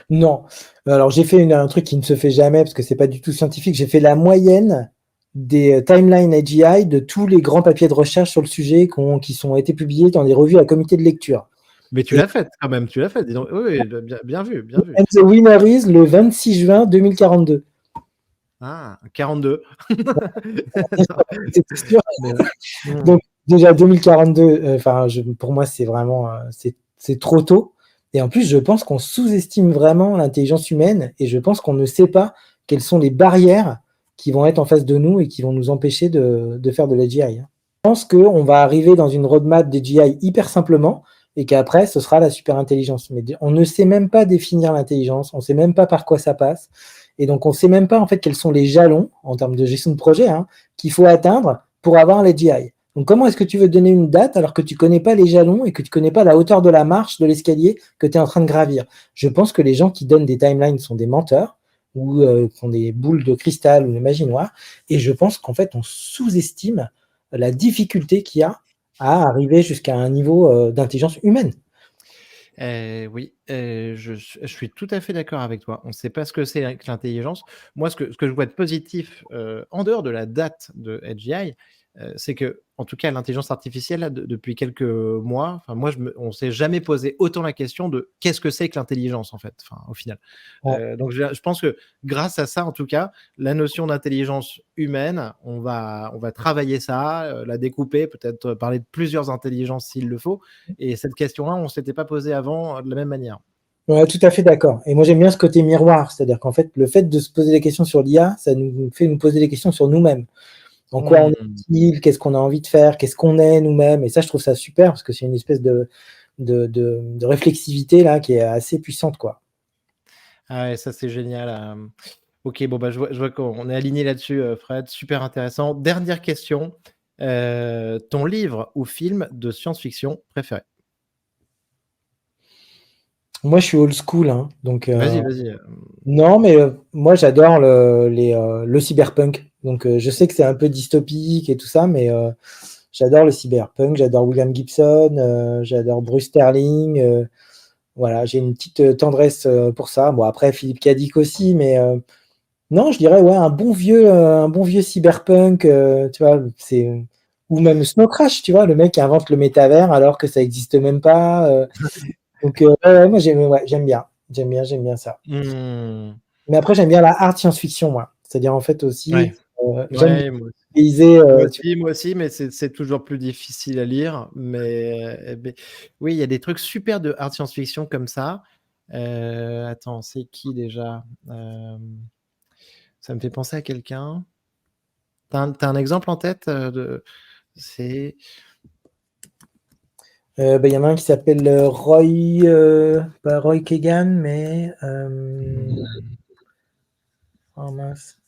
[SPEAKER 2] Non, alors j'ai fait un truc qui ne se fait jamais parce que c'est pas du tout scientifique. J'ai fait la moyenne des, timelines AGI de tous les grands papiers de recherche sur le sujet qui sont été publiés dans des revues à comité de lecture
[SPEAKER 1] Mais tu
[SPEAKER 2] et
[SPEAKER 1] l'as faite quand même, tu l'as faite, dis donc. Oui, oui, bien vu, bien vu.
[SPEAKER 2] and the winner is le 26 juin 2042.
[SPEAKER 1] Ah, 42.
[SPEAKER 2] C'était sûr.
[SPEAKER 1] Non. Mmh.
[SPEAKER 2] Donc déjà 2042, enfin pour moi c'est vraiment, c'est trop tôt et en plus je pense qu'on sous-estime vraiment l'intelligence humaine et je pense qu'on ne sait pas quelles sont les barrières qui vont être en face de nous et qui vont nous empêcher de faire de l'AGI, hein. Je pense qu'on va arriver dans une roadmap d'AGI hyper simplement et qu'après ce sera la super intelligence. Mais on ne sait même pas définir l'intelligence, on ne sait même pas par quoi ça passe et donc on ne sait même pas en fait quels sont les jalons en termes de gestion de projet, hein, qu'il faut atteindre pour avoir l'AGI. Donc comment est-ce que tu veux donner une date alors que tu connais pas les jalons et que tu connais pas la hauteur de la marche de l'escalier que tu es en train de gravir? Je pense que les gens qui donnent des timelines sont des menteurs ou font des boules de cristal ou des magie noire. Et je pense qu'en fait, on sous-estime la difficulté qu'il y a à arriver jusqu'à un niveau d'intelligence humaine.
[SPEAKER 1] Oui, je suis tout à fait d'accord avec toi. On ne sait pas ce que c'est que l'intelligence. Moi, ce que je vois de positif, en dehors de la date de AGI, c'est que, en tout cas, l'intelligence artificielle, là, depuis quelques mois, enfin, moi, on s'est jamais posé autant la question de: «Qu'est-ce que c'est que l'intelligence?» en fait, enfin, au final.
[SPEAKER 2] Ouais.
[SPEAKER 1] Donc je pense que grâce à ça, en tout cas, la notion d'intelligence humaine, on va travailler ça, la découper, peut-être parler de plusieurs intelligences s'il le faut et cette question-là, on s'était pas posé avant, de la même manière.
[SPEAKER 2] Ouais, tout à fait d'accord. Et moi, j'aime bien ce côté miroir, c'est-à-dire qu'en fait, le fait de se poser des questions sur l'IA, ça nous fait nous poser des questions sur nous-mêmes. En quoi on est
[SPEAKER 1] Mmh.
[SPEAKER 2] utile, qu'est-ce qu'on a envie de faire, qu'est-ce qu'on est nous-mêmes. Et ça, je trouve ça super parce que c'est une espèce de réflexivité là qui est assez puissante, quoi.
[SPEAKER 1] Ah ouais, ça c'est génial, OK, bon, bah, je vois qu'on est alignés là-dessus, Fred, super intéressant. Dernière question, ton livre ou film de science-fiction préféré?
[SPEAKER 2] Moi, je suis old school, hein, donc
[SPEAKER 1] Vas-y, vas-y,
[SPEAKER 2] non, mais moi, j'adore le cyberpunk. Donc, je sais que c'est un peu dystopique et tout ça, mais j'adore le cyberpunk, j'adore William Gibson, j'adore Bruce Sterling. Voilà, j'ai une petite tendresse pour ça. Bon, après, Philippe Cadic aussi, mais non, je dirais, ouais, un bon vieux cyberpunk, tu vois, ou même Snow Crash, tu vois, le mec qui invente le métavers alors que ça existe même pas. Donc, ouais, ouais, moi, ouais, j'aime bien ça.
[SPEAKER 1] mmh,
[SPEAKER 2] Mais après, j'aime bien la hard science-fiction, moi. C'est-à-dire, en fait,
[SPEAKER 1] ouais,
[SPEAKER 2] aussi, j'aime bien
[SPEAKER 1] ouais,
[SPEAKER 2] utiliser,
[SPEAKER 1] moi aussi, mais c'est toujours plus difficile à lire, mais oui, il y a des trucs super de hard science-fiction comme ça. Attends, c'est qui déjà? Ça me fait penser à quelqu'un. Tu as un exemple en tête, de c'est
[SPEAKER 2] bah, il y en a un qui s'appelle Roy, pas Roy Kegan, mais
[SPEAKER 1] mmh,
[SPEAKER 2] oh mince.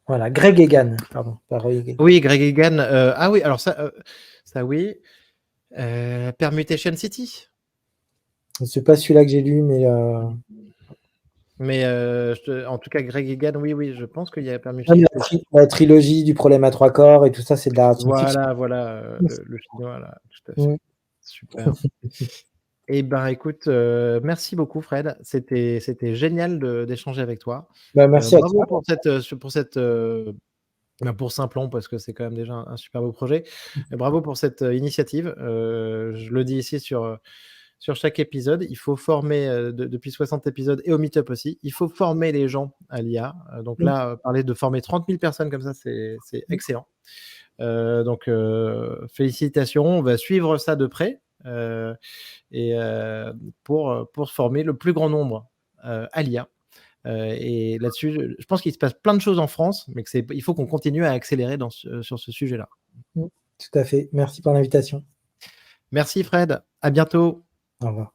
[SPEAKER 2] Voilà, Greg Egan, pardon, pas Roy Egan.
[SPEAKER 1] oui, Greg Egan, ah oui, alors ça oui, Permutation City?
[SPEAKER 2] C'est pas celui-là que j'ai lu, mais
[SPEAKER 1] Mais en tout cas, Greg Egan, oui, oui, je pense qu'il y a
[SPEAKER 2] même
[SPEAKER 1] Permutation City.
[SPEAKER 2] la trilogie du problème à trois corps et tout ça, c'est de la science-fiction.
[SPEAKER 1] Voilà, voilà, le chinois là, tout à fait.
[SPEAKER 2] Mmh.
[SPEAKER 1] Super. Eh ben, écoute, merci beaucoup Fred. C'était génial d'échanger avec toi.
[SPEAKER 2] Bah, merci à
[SPEAKER 1] Bravo
[SPEAKER 2] toi.
[SPEAKER 1] pour Simplon parce que c'est quand même déjà un super beau projet. Et bravo pour cette, initiative. Je le dis ici sur chaque épisode, il faut former, depuis 60 épisodes et au meet-up aussi, il faut former les gens à l'IA. Donc
[SPEAKER 2] Mmh.
[SPEAKER 1] là, parler de former 30 000 personnes comme ça, c'est
[SPEAKER 2] Mmh.
[SPEAKER 1] excellent. Donc félicitations, on va suivre ça de près, et pour former le plus grand nombre, à l'IA. Et là-dessus, je pense qu'il se passe plein de choses en France, mais il faut qu'on continue à accélérer sur ce sujet-là.
[SPEAKER 2] Mmh. Tout à fait. Merci pour l'invitation.
[SPEAKER 1] Merci Fred, à bientôt.
[SPEAKER 2] Au revoir.